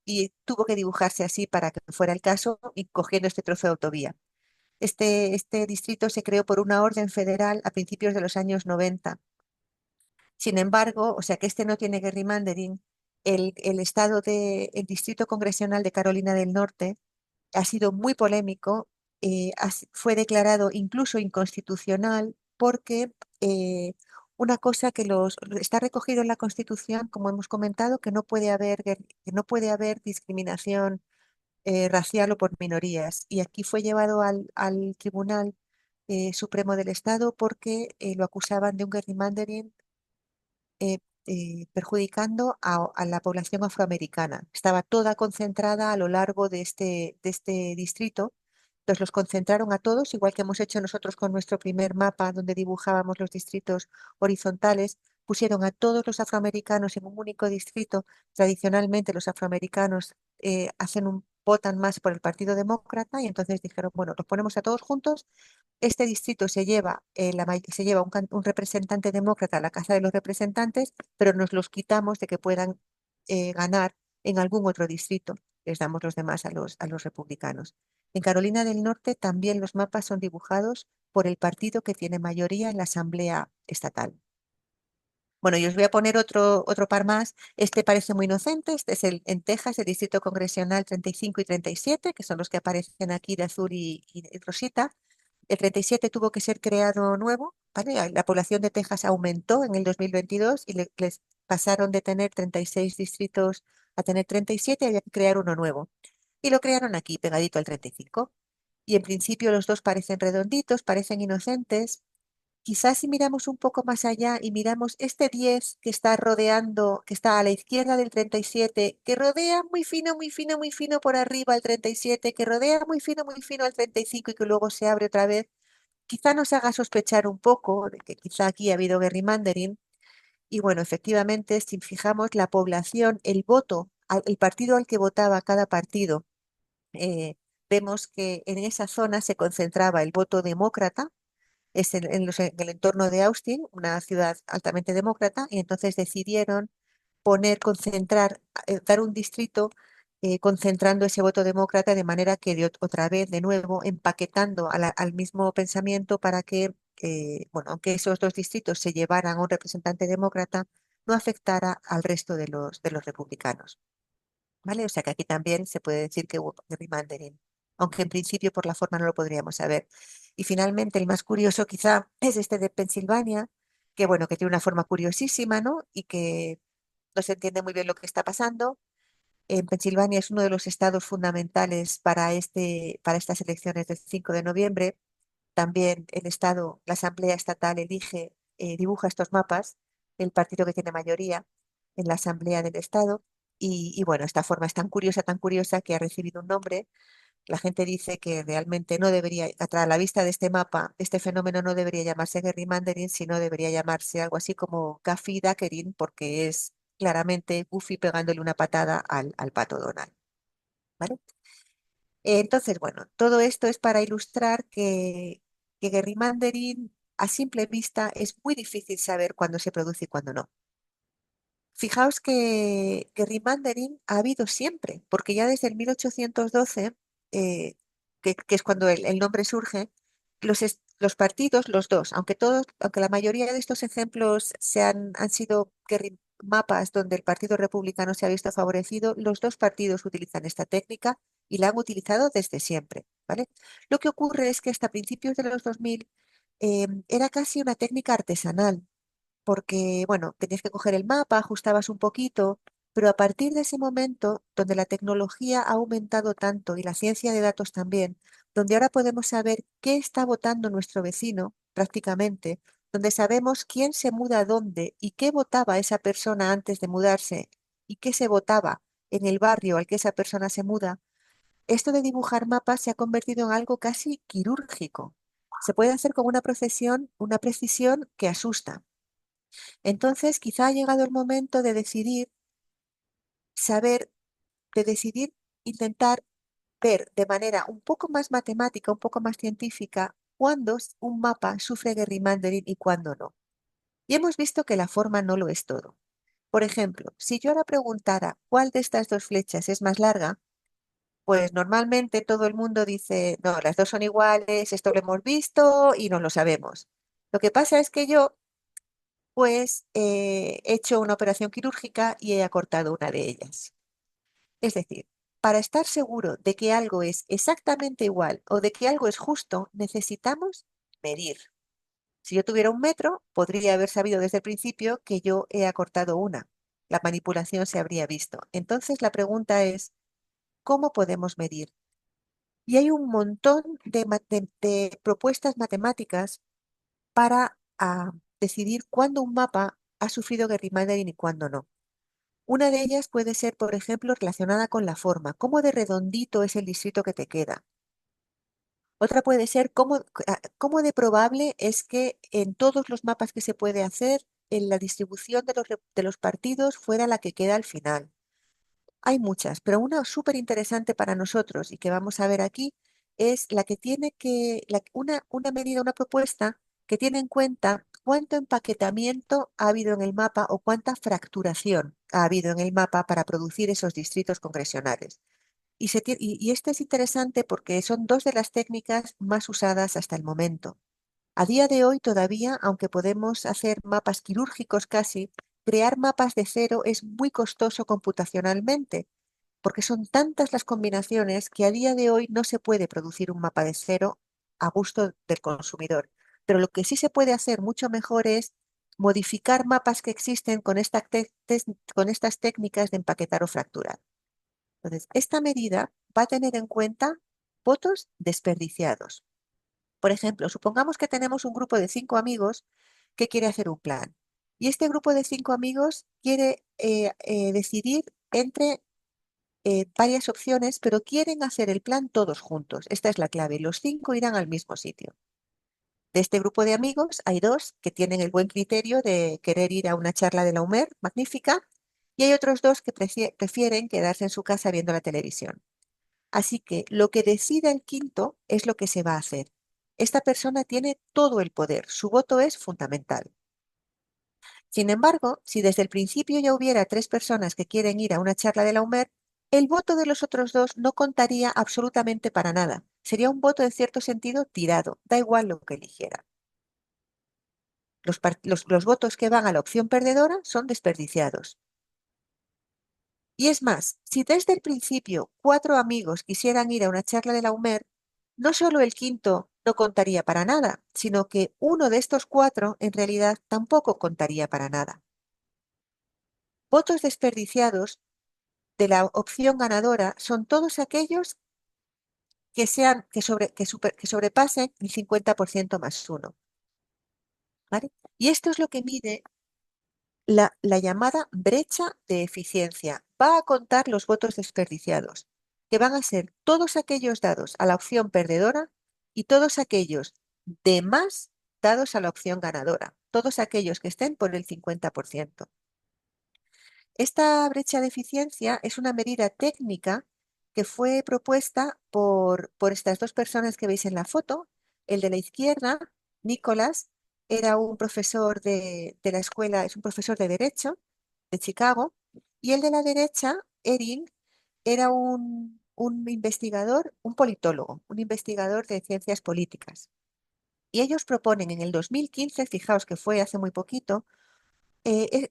Y tuvo que dibujarse así para que fuera el caso y cogiendo este trozo de autovía. Este distrito se creó por una orden federal a principios de los años 90. Sin embargo, o sea que este no tiene gerrymandering, el Distrito Congresional de Carolina del Norte ha sido muy polémico, fue declarado incluso inconstitucional porque una cosa está recogido en la Constitución, como hemos comentado, que no puede haber discriminación racial o por minorías. Y aquí fue llevado al Tribunal Supremo del Estado porque lo acusaban de un gerrymandering eh, perjudicando a la población afroamericana. Estaba toda concentrada a lo largo de este distrito. Entonces los concentraron a todos, igual que hemos hecho nosotros con nuestro primer mapa donde dibujábamos los distritos horizontales, pusieron a todos los afroamericanos en un único distrito. Tradicionalmente los afroamericanos votan más por el Partido Demócrata y entonces dijeron, bueno, los ponemos a todos juntos. Este distrito se lleva un representante demócrata a la Casa de los Representantes, pero nos los quitamos de que puedan ganar en algún otro distrito. Les damos los demás a los republicanos. En Carolina del Norte también los mapas son dibujados por el partido que tiene mayoría en la Asamblea Estatal. Bueno, y os voy a poner otro par más. Este parece muy inocente. Este es en Texas, el Distrito Congresional 35 y 37, que son los que aparecen aquí de azul y rosita. El 37 tuvo que ser creado nuevo, ¿vale? La población de Texas aumentó en el 2022 y les pasaron de tener 36 distritos a tener 37 y había que crear uno nuevo. Y lo crearon aquí, pegadito al 35. Y en principio los dos parecen redonditos, parecen inocentes. Quizás si miramos un poco más allá y miramos este 10 que está rodeando, que está a la izquierda del 37, que rodea muy fino, muy fino, muy fino por arriba al 37, que rodea muy fino al 35 y que luego se abre otra vez, quizá nos haga sospechar un poco de que quizá aquí ha habido gerrymandering. Y bueno, efectivamente, si fijamos la población, el voto, el partido al que votaba cada partido, eh, vemos que en esa zona se concentraba el voto demócrata, en el entorno de Austin, una ciudad altamente demócrata, y entonces decidieron dar un distrito concentrando ese voto demócrata de manera que otra vez, de nuevo, empaquetando al mismo pensamiento para que, bueno, aunque esos dos distritos se llevaran a un representante demócrata, no afectara al resto de los republicanos. ¿Vale? O sea que aquí también se puede decir que hubo gerrymandering, aunque en principio por la forma no lo podríamos saber. Y finalmente el más curioso quizá es este de Pensilvania, que bueno, que tiene una forma curiosísima, ¿no? Y que no se entiende muy bien lo que está pasando. En Pensilvania es uno de los estados fundamentales para estas elecciones del 5 de noviembre. También la Asamblea Estatal dibuja estos mapas, el partido que tiene mayoría en la Asamblea del Estado. Y bueno, esta forma es tan curiosa que ha recibido un nombre. La gente dice que realmente no debería, a la vista de este mapa, este fenómeno no debería llamarse gerrymandering, sino debería llamarse algo así como Dackering, porque es claramente Goofy pegándole una patada al pato Donald. ¿Vale? Entonces, bueno, todo esto es para ilustrar que gerrymandering a simple vista es muy difícil saber cuándo se produce y cuándo no. Fijaos que gerrymandering ha habido siempre, porque ya desde el 1812, eh, que es cuando el nombre surge, los partidos, los dos, aunque la mayoría de estos ejemplos han sido mapas donde el Partido Republicano se ha visto favorecido, los dos partidos utilizan esta técnica y la han utilizado desde siempre, ¿vale? Lo que ocurre es que hasta principios de los 2000 era casi una técnica artesanal porque, bueno, tenías que coger el mapa, ajustabas un poquito, pero a partir de ese momento, donde la tecnología ha aumentado tanto y la ciencia de datos también, donde ahora podemos saber qué está votando nuestro vecino prácticamente, donde sabemos quién se muda a dónde y qué votaba esa persona antes de mudarse y qué se votaba en el barrio al que esa persona se muda, esto de dibujar mapas se ha convertido en algo casi quirúrgico. Se puede hacer con una precisión que asusta. Entonces, quizá ha llegado el momento de decidir, saber, de decidir, intentar ver de manera un poco más matemática, un poco más científica, cuándo un mapa sufre gerrymandering y cuándo no. Y hemos visto que la forma no lo es todo. Por ejemplo, si yo ahora preguntara cuál de estas dos flechas es más larga, pues normalmente todo el mundo dice, no, las dos son iguales, esto lo hemos visto y no lo sabemos. Lo que pasa es que yo pues he hecho una operación quirúrgica y he acortado una de ellas. Es decir, para estar seguro de que algo es exactamente igual o de que algo es justo, necesitamos medir. Si yo tuviera un metro, podría haber sabido desde el principio que yo he acortado una. La manipulación se habría visto. Entonces la pregunta es, ¿cómo podemos medir? Y hay un montón de propuestas matemáticas para decidir cuándo un mapa ha sufrido gerrymandering y cuándo no. Una de ellas puede ser, por ejemplo, relacionada con la forma, cómo de redondito es el distrito que te queda. Otra puede ser cómo de probable es que en todos los mapas que se puede hacer, en la distribución de los partidos fuera la que queda al final. Hay muchas, pero una súper interesante para nosotros y que vamos a ver aquí es la que tiene una medida, una propuesta que tiene en cuenta cuánto empaquetamiento ha habido en el mapa o cuánta fracturación ha habido en el mapa para producir esos distritos congresionales. Y este es interesante porque son dos de las técnicas más usadas hasta el momento. A día de hoy todavía, aunque podemos hacer mapas quirúrgicos casi, crear mapas de cero es muy costoso computacionalmente porque son tantas las combinaciones que a día de hoy no se puede producir un mapa de cero a gusto del consumidor. Pero lo que sí se puede hacer mucho mejor es modificar mapas que existen con estas técnicas de empaquetar o fracturar. Entonces, esta medida va a tener en cuenta votos desperdiciados. Por ejemplo, supongamos que tenemos un grupo de 5 amigos que quiere hacer un plan. Y este grupo de 5 amigos quiere decidir entre varias opciones, pero quieren hacer el plan todos juntos. Esta es la clave. Los 5 irán al mismo sitio. De este grupo de amigos hay 2 que tienen el buen criterio de querer ir a una charla de la UMER, magnífica, y hay otros 2 que prefieren quedarse en su casa viendo la televisión. Así que lo que decida el quinto es lo que se va a hacer. Esta persona tiene todo el poder. Su voto es fundamental. Sin embargo, si desde el principio ya hubiera 3 personas que quieren ir a una charla de la UMER, el voto de los otros 2 no contaría absolutamente para nada. Sería un voto en cierto sentido tirado, da igual lo que eligiera. Los votos que van a la opción perdedora son desperdiciados. Y es más, si desde el principio 4 amigos quisieran ir a una charla de la UMER, no solo el quinto no contaría para nada, sino que uno de estos 4 en realidad tampoco contaría para nada. Votos desperdiciados de la opción ganadora son todos aquellos que sobrepasen el 50% más uno, ¿vale? Y esto es lo que mide la llamada brecha de eficiencia. Va a contar los votos desperdiciados, que van a ser todos aquellos dados a la opción perdedora y todos aquellos de más dados a la opción ganadora, todos aquellos que estén por el 50%. Esta brecha de eficiencia es una medida técnica que fue propuesta por estas 2 personas que veis en la foto. El de la izquierda, Nicolás, era un profesor de la escuela, es un profesor de Derecho, de Chicago, y el de la derecha, Erin, era un investigador, un politólogo, un investigador de ciencias políticas. Y ellos proponen en el 2015, fijaos que fue hace muy poquito,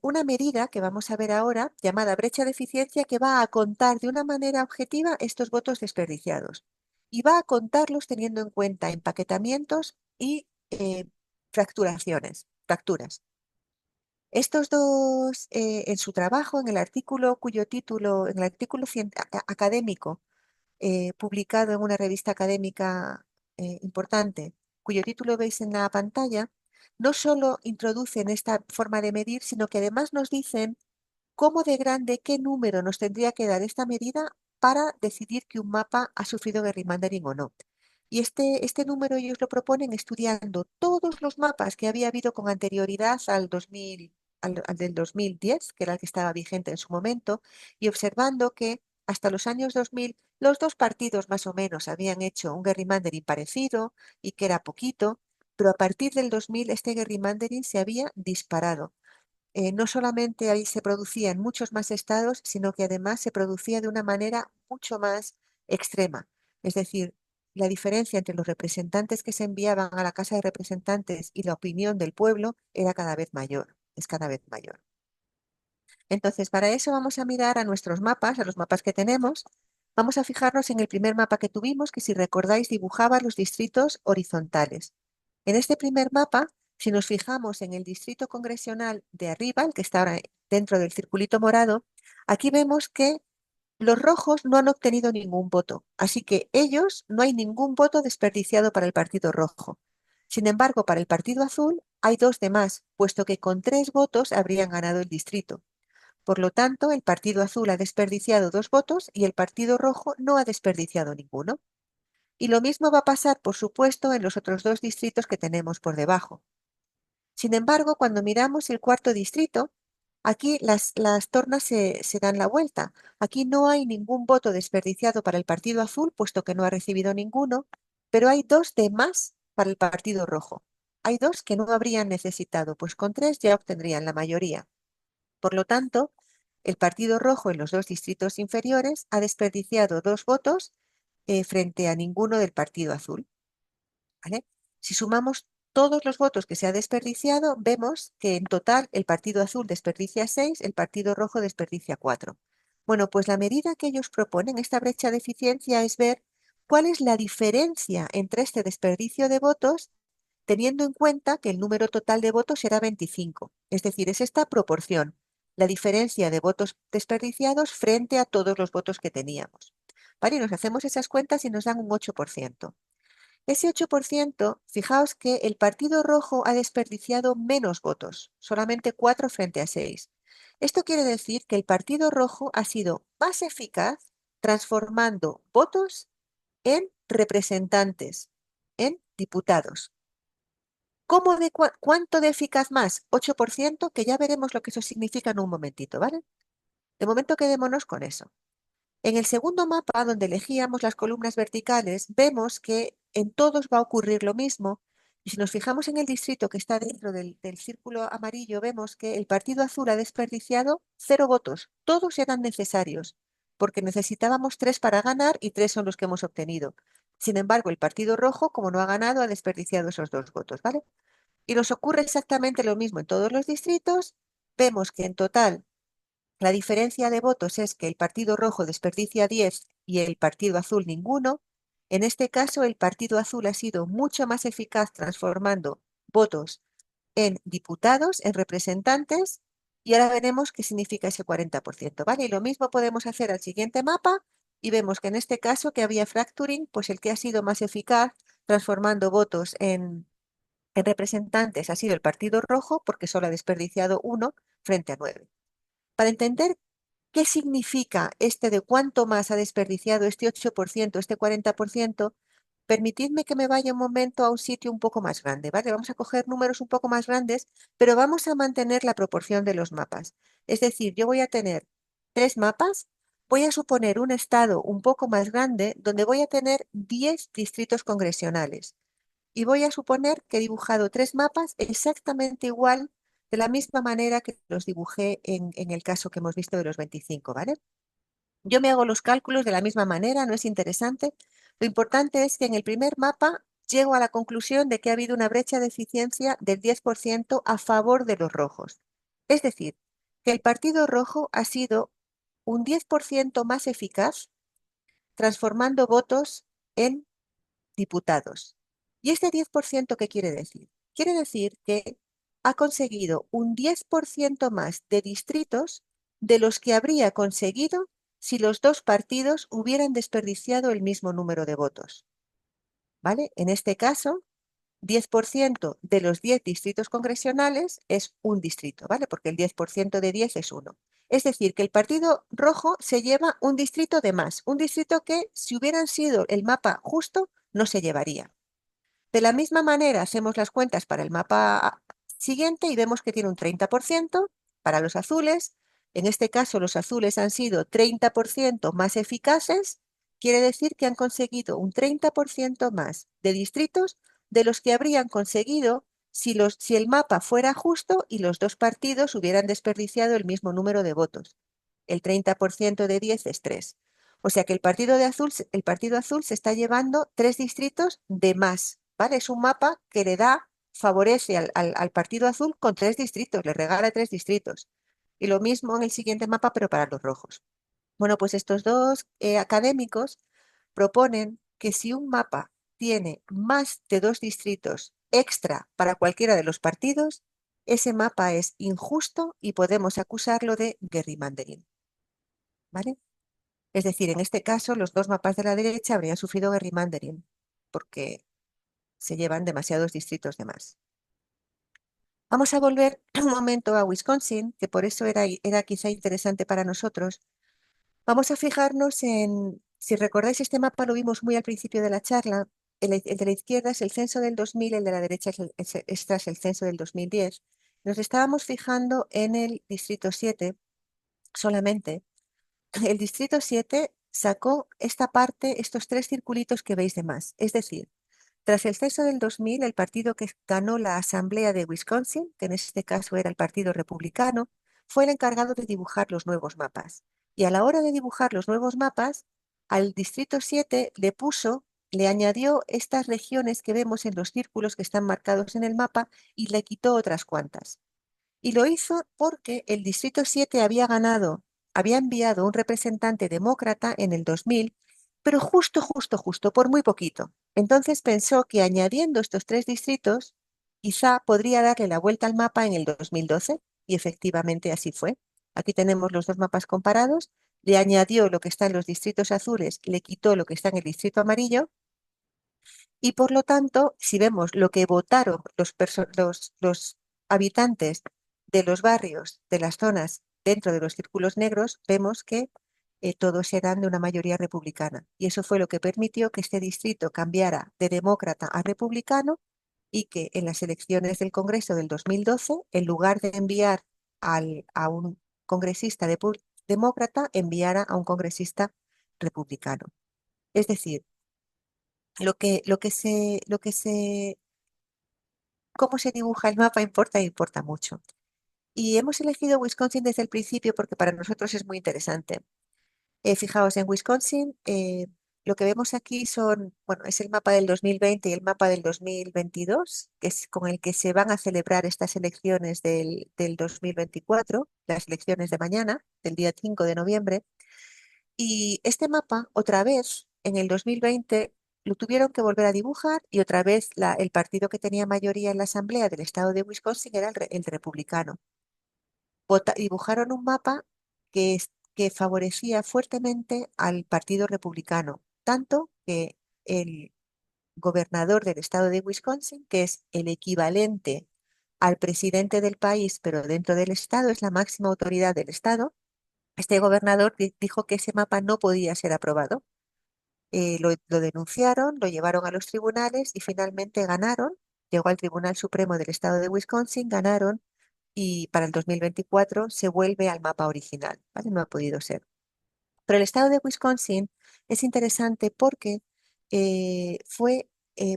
una medida que vamos a ver ahora, llamada brecha de eficiencia, que va a contar de una manera objetiva estos votos desperdiciados. Y va a contarlos teniendo en cuenta empaquetamientos y fracturas. Estos dos, en su trabajo, en el artículo cuyo título, en el artículo académico publicado en una revista académica importante, cuyo título veis en la pantalla, no solo introducen esta forma de medir, sino que además nos dicen cómo de grande, qué número nos tendría que dar esta medida para decidir que un mapa ha sufrido gerrymandering o no. Y este número ellos lo proponen estudiando todos los mapas que había habido con anterioridad al 2000, al del 2010, que era el que estaba vigente en su momento, y observando que hasta los años 2000 los dos partidos más o menos habían hecho un gerrymandering parecido y que era poquito, pero a partir del 2000 este gerrymandering se había disparado. No solamente ahí se producía en muchos más estados, sino que además se producía de una manera mucho más extrema. Es decir, la diferencia entre los representantes que se enviaban a la Casa de Representantes y la opinión del pueblo era cada vez mayor, es cada vez mayor. Entonces, para eso vamos a mirar a nuestros mapas, a los mapas que tenemos. Vamos a fijarnos en el primer mapa que tuvimos, que si recordáis dibujaba los distritos horizontales. En este primer mapa, si nos fijamos en el distrito congresional de arriba, el que está ahora dentro del circulito morado, aquí vemos que los rojos no han obtenido ningún voto, así que ellos no hay ningún voto desperdiciado para el partido rojo. Sin embargo, para el partido azul hay dos de más, puesto que con 3 votos habrían ganado el distrito. Por lo tanto, el partido azul ha desperdiciado 2 votos y el partido rojo no ha desperdiciado ninguno. Y lo mismo va a pasar, por supuesto, en los otros 2 distritos que tenemos por debajo. Sin embargo, cuando miramos el cuarto distrito, aquí las tornas se dan la vuelta. Aquí no hay ningún voto desperdiciado para el partido azul, puesto que no ha recibido ninguno, pero hay 2 de más para el partido rojo. Hay 2 que no habrían necesitado, pues con 3 ya obtendrían la mayoría. Por lo tanto, el partido rojo en los 2 distritos inferiores ha desperdiciado 2 votos frente a ninguno del partido azul. ¿Vale? Si sumamos todos los votos que se ha desperdiciado, vemos que en total el partido azul desperdicia 6, el partido rojo desperdicia 4. Bueno, pues la medida que ellos proponen, esta brecha de eficiencia, es ver cuál es la diferencia entre este desperdicio de votos, teniendo en cuenta que el número total de votos era 25. Es decir, es esta proporción, la diferencia de votos desperdiciados frente a todos los votos que teníamos. ¿Vale? Y nos hacemos esas cuentas y nos dan un 8%. Ese 8%, fijaos que el partido rojo ha desperdiciado menos votos, solamente 4 frente a 6. Esto quiere decir que el partido rojo ha sido más eficaz transformando votos en representantes, en diputados. ¿Cómo de cuánto de eficaz más? 8%, que ya veremos lo que eso significa en un momentito, ¿vale? De momento quedémonos con eso. En el segundo mapa, donde elegíamos las columnas verticales, vemos que en todos va a ocurrir lo mismo. Y si nos fijamos en el distrito que está dentro del círculo amarillo, vemos que el partido azul ha desperdiciado 0 votos. Todos eran necesarios, porque necesitábamos 3 para ganar y 3 son los que hemos obtenido. Sin embargo, el partido rojo, como no ha ganado, ha desperdiciado esos 2 votos, ¿vale? Y nos ocurre exactamente lo mismo en todos los distritos. Vemos que en total la diferencia de votos es que el partido rojo desperdicia 10 y el partido azul ninguno. En este caso, el partido azul ha sido mucho más eficaz transformando votos en diputados, en representantes, y ahora veremos qué significa ese 40%, ¿vale? Y lo mismo podemos hacer al siguiente mapa y vemos que en este caso que había fracturing, pues el que ha sido más eficaz transformando votos en representantes ha sido el partido rojo porque solo ha desperdiciado 1 frente a 9. Para entender qué significa este de cuánto más ha desperdiciado este 8%, este 40%, permitidme que me vaya un momento a un sitio un poco más grande, ¿vale? Vamos a coger números un poco más grandes, pero vamos a mantener la proporción de los mapas. Es decir, yo voy a tener 3 mapas, voy a suponer un estado un poco más grande donde voy a tener 10 distritos congresionales. Y voy a suponer que he dibujado 3 mapas exactamente igual de la misma manera que los dibujé en el caso que hemos visto de los 25, ¿vale? Yo me hago los cálculos de la misma manera, no es interesante. Lo importante es que en el primer mapa llego a la conclusión de que ha habido una brecha de eficiencia del 10% a favor de los rojos. Es decir, que el partido rojo ha sido un 10% más eficaz transformando votos en diputados. ¿Y este 10% qué quiere decir? Quiere decir que ha conseguido un 10% más de distritos de los que habría conseguido si los dos partidos hubieran desperdiciado el mismo número de votos. ¿Vale? En este caso, 10% de los 10 distritos congresionales es un distrito, ¿vale? Porque el 10% de 10 es uno. Es decir, que el Partido Rojo se lleva un distrito de más, un distrito que si hubieran sido el mapa justo, no se llevaría. De la misma manera, hacemos las cuentas para el mapa siguiente y vemos que tiene un 30% para los azules. En este caso, los azules han sido 30% más eficaces. Quiere decir que han conseguido un 30% más de distritos de los que habrían conseguido si el mapa fuera justo y los dos partidos hubieran desperdiciado el mismo número de votos. El 30% de 10 es 3. O sea que el partido azul se está llevando 3 distritos de más, ¿vale? Es un mapa que favorece al partido azul con 3 distritos, le regala 3 distritos. Y lo mismo en el siguiente mapa, pero para los rojos. Bueno, pues estos dos académicos proponen que si un mapa tiene más de 2 distritos extra para cualquiera de los partidos, ese mapa es injusto y podemos acusarlo de gerrymandering, ¿vale? Es decir, en este caso, los dos mapas de la derecha habrían sufrido gerrymandering porque se llevan demasiados distritos de más. Vamos a volver un momento a Wisconsin, que por eso era quizá interesante para nosotros. Vamos a fijarnos si recordáis este mapa, lo vimos muy al principio de la charla. El de la izquierda es el censo del 2000, el de la derecha es tras el censo del 2010. Nos estábamos fijando en el distrito 7 solamente. El distrito 7 sacó esta parte, estos 3 circulitos que veis de más. Es decir, tras el censo del 2000, el partido que ganó la Asamblea de Wisconsin, que en este caso era el Partido Republicano, fue el encargado de dibujar los nuevos mapas. Y a la hora de dibujar los nuevos mapas, al distrito 7 le añadió estas regiones que vemos en los círculos que están marcados en el mapa y le quitó otras cuantas. Y lo hizo porque el Distrito 7 había enviado un representante demócrata en el 2000, pero justo, por muy poquito. Entonces pensó que añadiendo estos 3 distritos, quizá podría darle la vuelta al mapa en el 2012, y efectivamente así fue. Aquí tenemos los dos mapas comparados, le añadió lo que está en los distritos azules, le quitó lo que está en el distrito amarillo, y por lo tanto, si vemos lo que votaron los habitantes de los barrios, de las zonas dentro de los círculos negros, vemos que todos eran de una mayoría republicana. Y eso fue lo que permitió que este distrito cambiara de demócrata a republicano y que en las elecciones del Congreso del 2012, en lugar de enviar a un congresista demócrata, enviara a un congresista republicano. Es decir, cómo se dibuja el mapa importa mucho. Y hemos elegido Wisconsin desde el principio porque para nosotros es muy interesante. Fijaos, en Wisconsin, lo que vemos aquí bueno, es el mapa del 2020 y el mapa del 2022, que es con el que se van a celebrar estas elecciones del 2024, las elecciones de mañana, del día 5 de noviembre. Y este mapa, otra vez, en el 2020, lo tuvieron que volver a dibujar y otra vez el partido que tenía mayoría en la Asamblea del estado de Wisconsin era el republicano. Dibujaron un mapa que favorecía fuertemente al Partido Republicano, tanto que el gobernador del estado de Wisconsin, que es el equivalente al presidente del país, pero dentro del estado, es la máxima autoridad del estado, este gobernador dijo que ese mapa no podía ser aprobado. Lo denunciaron, lo llevaron a los tribunales y finalmente ganaron. Llegó al Tribunal Supremo del Estado de Wisconsin, ganaron y para el 2024 se vuelve al mapa original, ¿vale? No ha podido ser. Pero el Estado de Wisconsin es interesante porque fue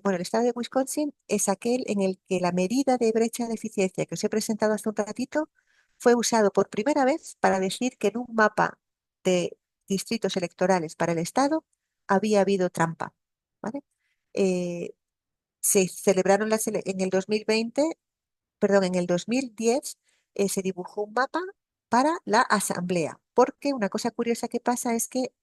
bueno, el estado de Wisconsin es aquel en el que la medida de brecha de eficiencia que os he presentado hace un ratito fue usado por primera vez para decir que en un mapa de distritos electorales para el estado había habido trampa, ¿vale? Eh, Se celebraron en el 2020, perdón, en el 2010 se dibujó un mapa para la asamblea, porque una cosa curiosa que pasa es que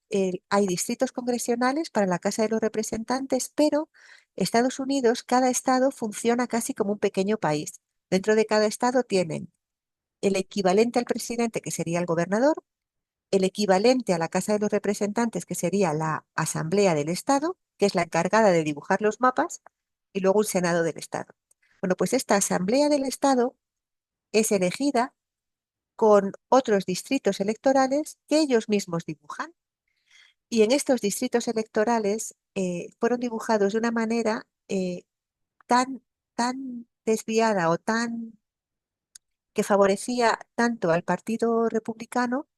hay distritos congresionales para la Casa de los Representantes, pero Estados Unidos, cada estado funciona casi como un pequeño país. Dentro de cada estado tienen el equivalente al presidente, que sería el gobernador, el equivalente a la Casa de los Representantes, que sería la Asamblea del Estado, que es la encargada de dibujar los mapas, y luego un Senado del Estado. Bueno, pues esta Asamblea del Estado es elegida con otros distritos electorales que ellos mismos dibujan. Y en estos distritos electorales fueron dibujados de una manera tan, tan desviada o tan que favorecía tanto al Partido Republicano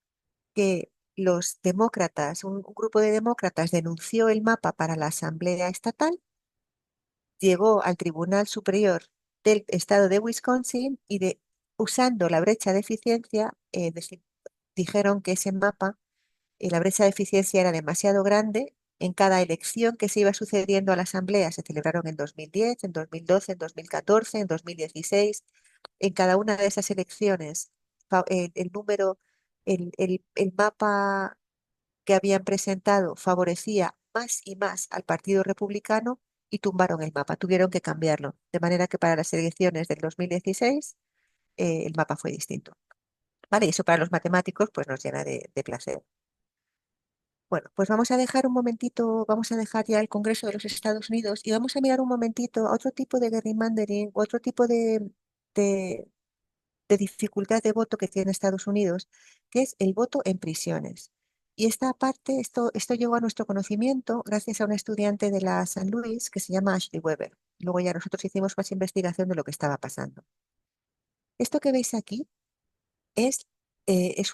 que los demócratas, un grupo de demócratas denunció el mapa para la Asamblea Estatal, llegó al Tribunal Superior del Estado de Wisconsin y usando la brecha de eficiencia, dijeron que ese mapa, la brecha de eficiencia era demasiado grande. En cada elección que se iba sucediendo a la Asamblea, se celebraron en 2010, en 2012, en 2014, en 2016. En cada una de esas elecciones, el número, el mapa que habían presentado favorecía más y más al Partido Republicano y tumbaron el mapa. Tuvieron que cambiarlo. De manera que para las elecciones del 2016 el mapa fue distinto. ¿Vale? Y eso para los matemáticos pues nos llena de placer. Bueno, pues vamos a dejar un momentito, vamos a dejar ya el Congreso de los Estados Unidos y vamos a mirar un momentito a otro tipo de gerrymandering, otro tipo de, de dificultad de voto que tiene Estados Unidos, que es el voto en prisiones. Y esta parte, esto llegó a nuestro conocimiento gracias a una estudiante de la San Luis que se llama Ashley Weber. Luego ya nosotros hicimos más investigación de lo que estaba pasando. Esto que veis aquí es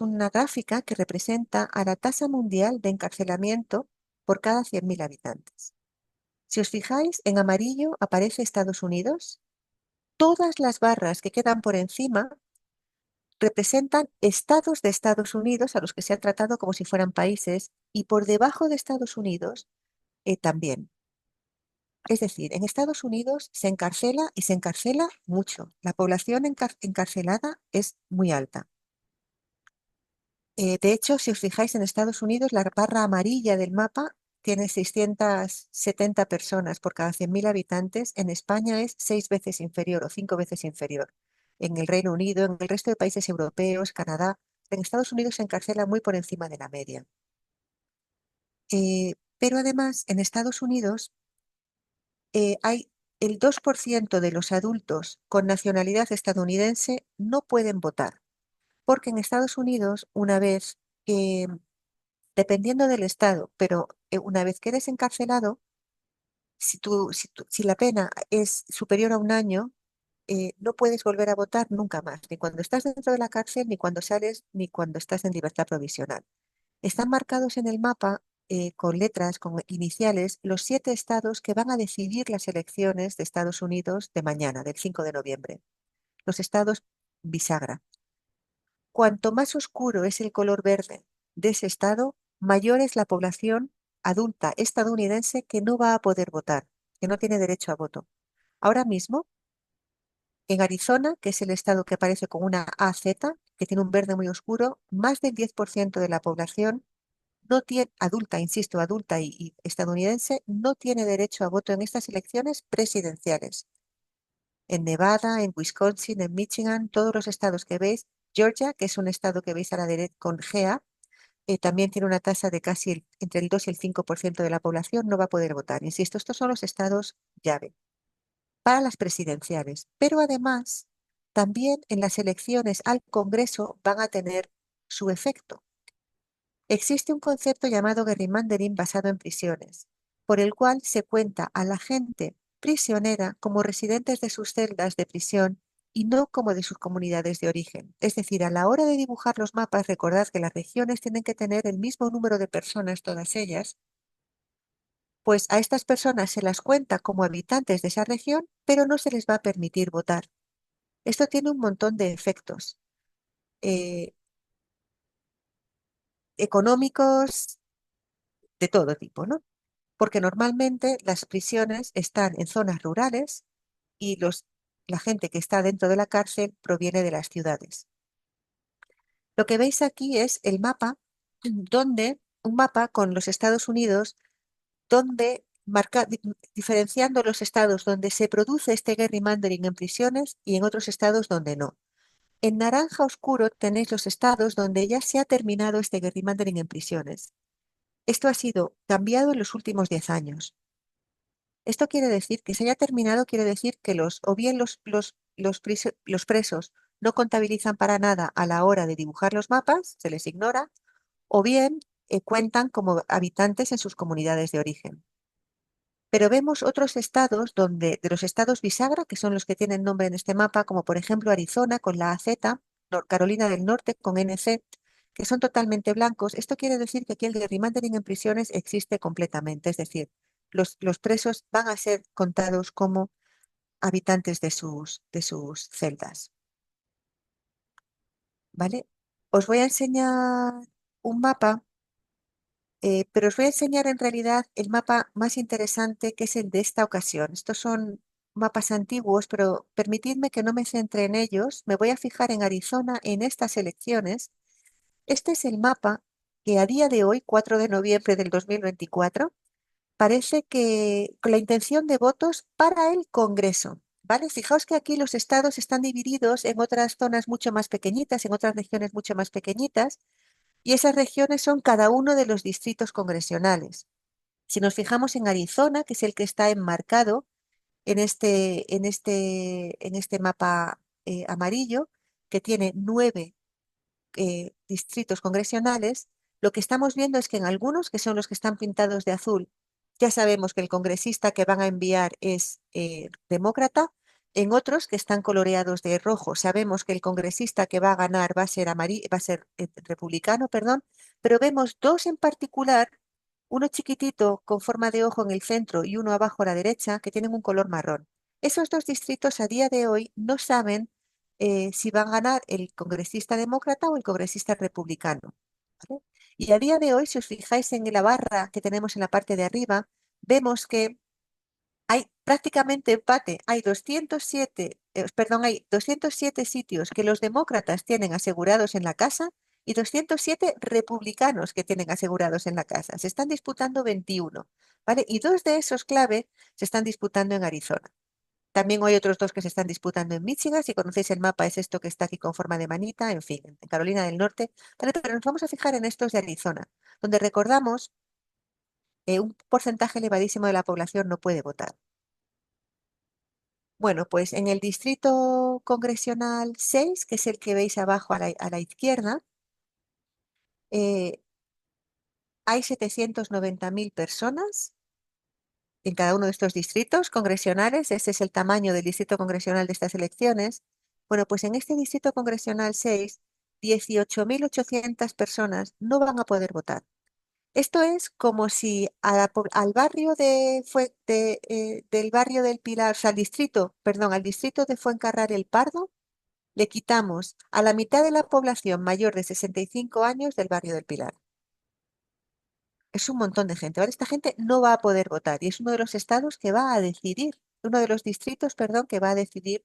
una gráfica que representa a la tasa mundial de encarcelamiento por cada 100.000 habitantes. Si os fijáis, en amarillo aparece Estados Unidos. Todas las barras que quedan por encima representan estados de Estados Unidos a los que se ha tratado como si fueran países y por debajo de Estados Unidos también. Es decir, en Estados Unidos se encarcela y se encarcela mucho. La población encarcelada es muy alta. De hecho, si os fijáis en Estados Unidos, la barra amarilla del mapa tiene 670 personas por cada 100.000 habitantes. En España es 6 veces inferior o 5 veces inferior. En el Reino Unido, en el resto de países europeos, Canadá, en Estados Unidos se encarcela muy por encima de la media. Pero además, en Estados Unidos hay el 2% de los adultos con nacionalidad estadounidense no pueden votar, porque en Estados Unidos, una vez dependiendo del estado, pero una vez que eres encarcelado, si la pena es superior a un año, no puedes volver a votar nunca más, ni cuando estás dentro de la cárcel, ni cuando sales, ni cuando estás en libertad provisional. Están marcados en el mapa con letras, con iniciales, los 7 estados que van a decidir las elecciones de Estados Unidos de mañana, del 5 de noviembre. Los estados bisagra. Cuanto más oscuro es el color verde de ese estado, mayor es la población adulta estadounidense que no va a poder votar, que no tiene derecho a voto. Ahora mismo, en Arizona, que es el estado que aparece con una AZ, que tiene un verde muy oscuro, más del 10% de la población no tiene, adulta, insisto, adulta y estadounidense, no tiene derecho a voto en estas elecciones presidenciales. En Nevada, en Wisconsin, en Michigan, todos los estados que veis, Georgia, que es un estado que veis a la derecha con GEA, también tiene una tasa de casi entre el 2 y el 5% de la población no va a poder votar. Insisto, estos son los estados llave para las presidenciales, pero además también en las elecciones al Congreso van a tener su efecto. Existe un concepto llamado gerrymandering basado en prisiones, por el cual se cuenta a la gente prisionera como residentes de sus celdas de prisión y no como de sus comunidades de origen. Es decir, a la hora de dibujar los mapas, recordad que las regiones tienen que tener el mismo número de personas, todas ellas, pues a estas personas se las cuenta como habitantes de esa región, pero no se les va a permitir votar. Esto tiene un montón de efectos eh, económicos de todo tipo, ¿no? Porque normalmente las prisiones están en zonas rurales y la gente que está dentro de la cárcel proviene de las ciudades. Lo que veis aquí es el mapa, un mapa con los Estados Unidos, donde diferenciando los estados donde se produce este gerrymandering en prisiones y en otros estados donde no. En naranja oscuro tenéis los estados donde ya se ha terminado este gerrymandering en prisiones. Esto ha sido cambiado en los últimos 10 años. Esto quiere decir que se haya terminado, quiere decir que o bien los presos no contabilizan para nada a la hora de dibujar los mapas, se les ignora, o bien cuentan como habitantes en sus comunidades de origen. Pero vemos otros estados de los estados bisagra, que son los que tienen nombre en este mapa, como por ejemplo Arizona con la AZ, Carolina del Norte con NC, que son totalmente blancos. Esto quiere decir que aquí el gerrymandering en prisiones existe completamente, es decir, los presos van a ser contados como habitantes de sus celdas. ¿Vale? Os voy a enseñar un mapa, pero os voy a enseñar en realidad el mapa más interesante, que es el de esta ocasión. Estos son mapas antiguos, pero permitidme que no me centre en ellos. Me voy a fijar en Arizona en estas elecciones. Este es el mapa que a día de hoy, 4 de noviembre del 2024, parece que con la intención de votos para el Congreso. ¿Vale? Fijaos que aquí los estados están divididos en otras zonas mucho más pequeñitas, en otras regiones mucho más pequeñitas, y esas regiones son cada uno de los distritos congresionales. Si nos fijamos en Arizona, que es el que está enmarcado en este mapa amarillo, que tiene 9 distritos congresionales, lo que estamos viendo es que en algunos, que son los que están pintados de azul, ya sabemos que el congresista que van a enviar es demócrata. En otros que están coloreados de rojo, sabemos que el congresista que va a ganar va a ser republicano, perdón, pero vemos dos en particular, uno chiquitito con forma de ojo en el centro y uno abajo a la derecha, que tienen un color marrón. Esos dos distritos a día de hoy no saben si va a ganar el congresista demócrata o el congresista republicano. ¿Vale? Y a día de hoy, si os fijáis en la barra que tenemos en la parte de arriba, vemos que hay prácticamente empate. Hay 207 sitios que los demócratas tienen asegurados en la casa y 207 republicanos que tienen asegurados en la casa. Se están disputando 21, ¿vale? Y dos de esos clave se están disputando en Arizona. También hay otros dos que se están disputando en Michigan. Si conocéis el mapa, es esto que está aquí con forma de manita, en fin, en Carolina del Norte. ¿Vale? Pero nos vamos a fijar en estos de Arizona, donde recordamos un porcentaje elevadísimo de la población no puede votar. Bueno, pues en el distrito congresional 6, que es el que veis abajo a la izquierda, eh, hay 790.000 personas en cada uno de estos distritos congresionales. Ese es el tamaño del distrito congresional de estas elecciones. Bueno, pues en este distrito congresional 6, 18.800 personas no van a poder votar. Esto es como si al barrio del barrio del Pilar, o sea, al distrito de Fuencarral el Pardo, le quitamos a la mitad de la población mayor de 65 años del barrio del Pilar. Es un montón de gente, ¿vale? Esta gente no va a poder votar y es uno de los estados que va a decidir, uno de los distritos, perdón, que va a decidir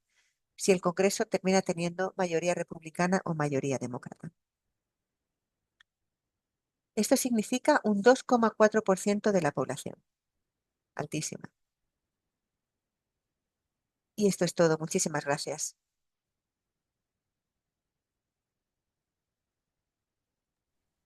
si el Congreso termina teniendo mayoría republicana o mayoría demócrata. Esto significa un 2,4% de la población, altísima. Y esto es todo. Muchísimas gracias.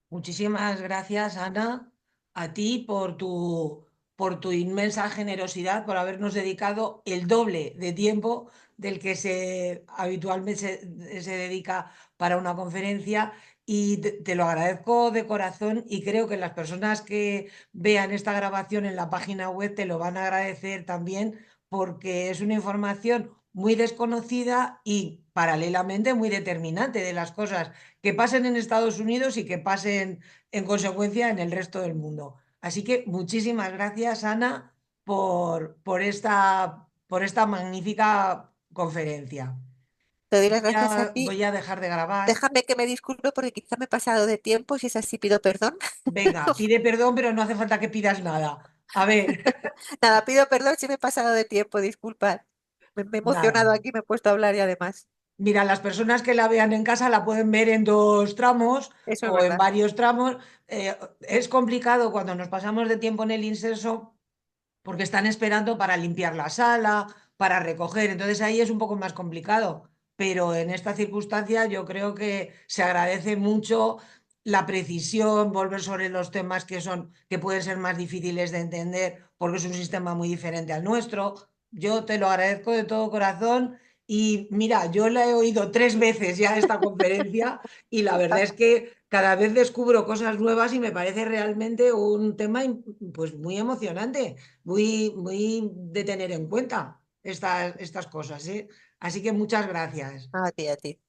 Muchísimas gracias, Ana, a ti por tu inmensa generosidad, por habernos dedicado el doble de tiempo del que habitualmente se dedica para una conferencia. Y te lo agradezco de corazón y creo que las personas que vean esta grabación en la página web te lo van a agradecer también porque es una información muy desconocida y paralelamente muy determinante de las cosas que pasen en Estados Unidos y que pasen en consecuencia en el resto del mundo. Así que muchísimas gracias, Ana, por esta magnífica conferencia. Te doy las gracias a ti. Voy a dejar de grabar. Déjame que me disculpe porque quizá me he pasado de tiempo. Si es así, pido perdón. Venga, pide perdón, pero no hace falta que pidas nada. A ver, Nada, pido perdón si me he pasado de tiempo, disculpad. Me he nada. emocionado aquí, me he puesto a hablar y además. Mira, las personas que la vean en casa la pueden ver en dos tramos Eso es o en verdad. varios tramos. Es complicado cuando nos pasamos de tiempo en el inserso porque están esperando para limpiar la sala, para recoger. Entonces ahí es un poco más complicado. Pero en esta circunstancia yo creo que se agradece mucho la precisión, volver sobre los temas que pueden ser más difíciles de entender, porque es un sistema muy diferente al nuestro. Yo te lo agradezco de todo corazón. Y mira, yo la he oído 3 veces ya esta conferencia y la verdad es que cada vez descubro cosas nuevas y me parece realmente un tema pues muy emocionante, muy de tener en cuenta estas cosas, ¿eh? Así que muchas gracias. A ti, a ti.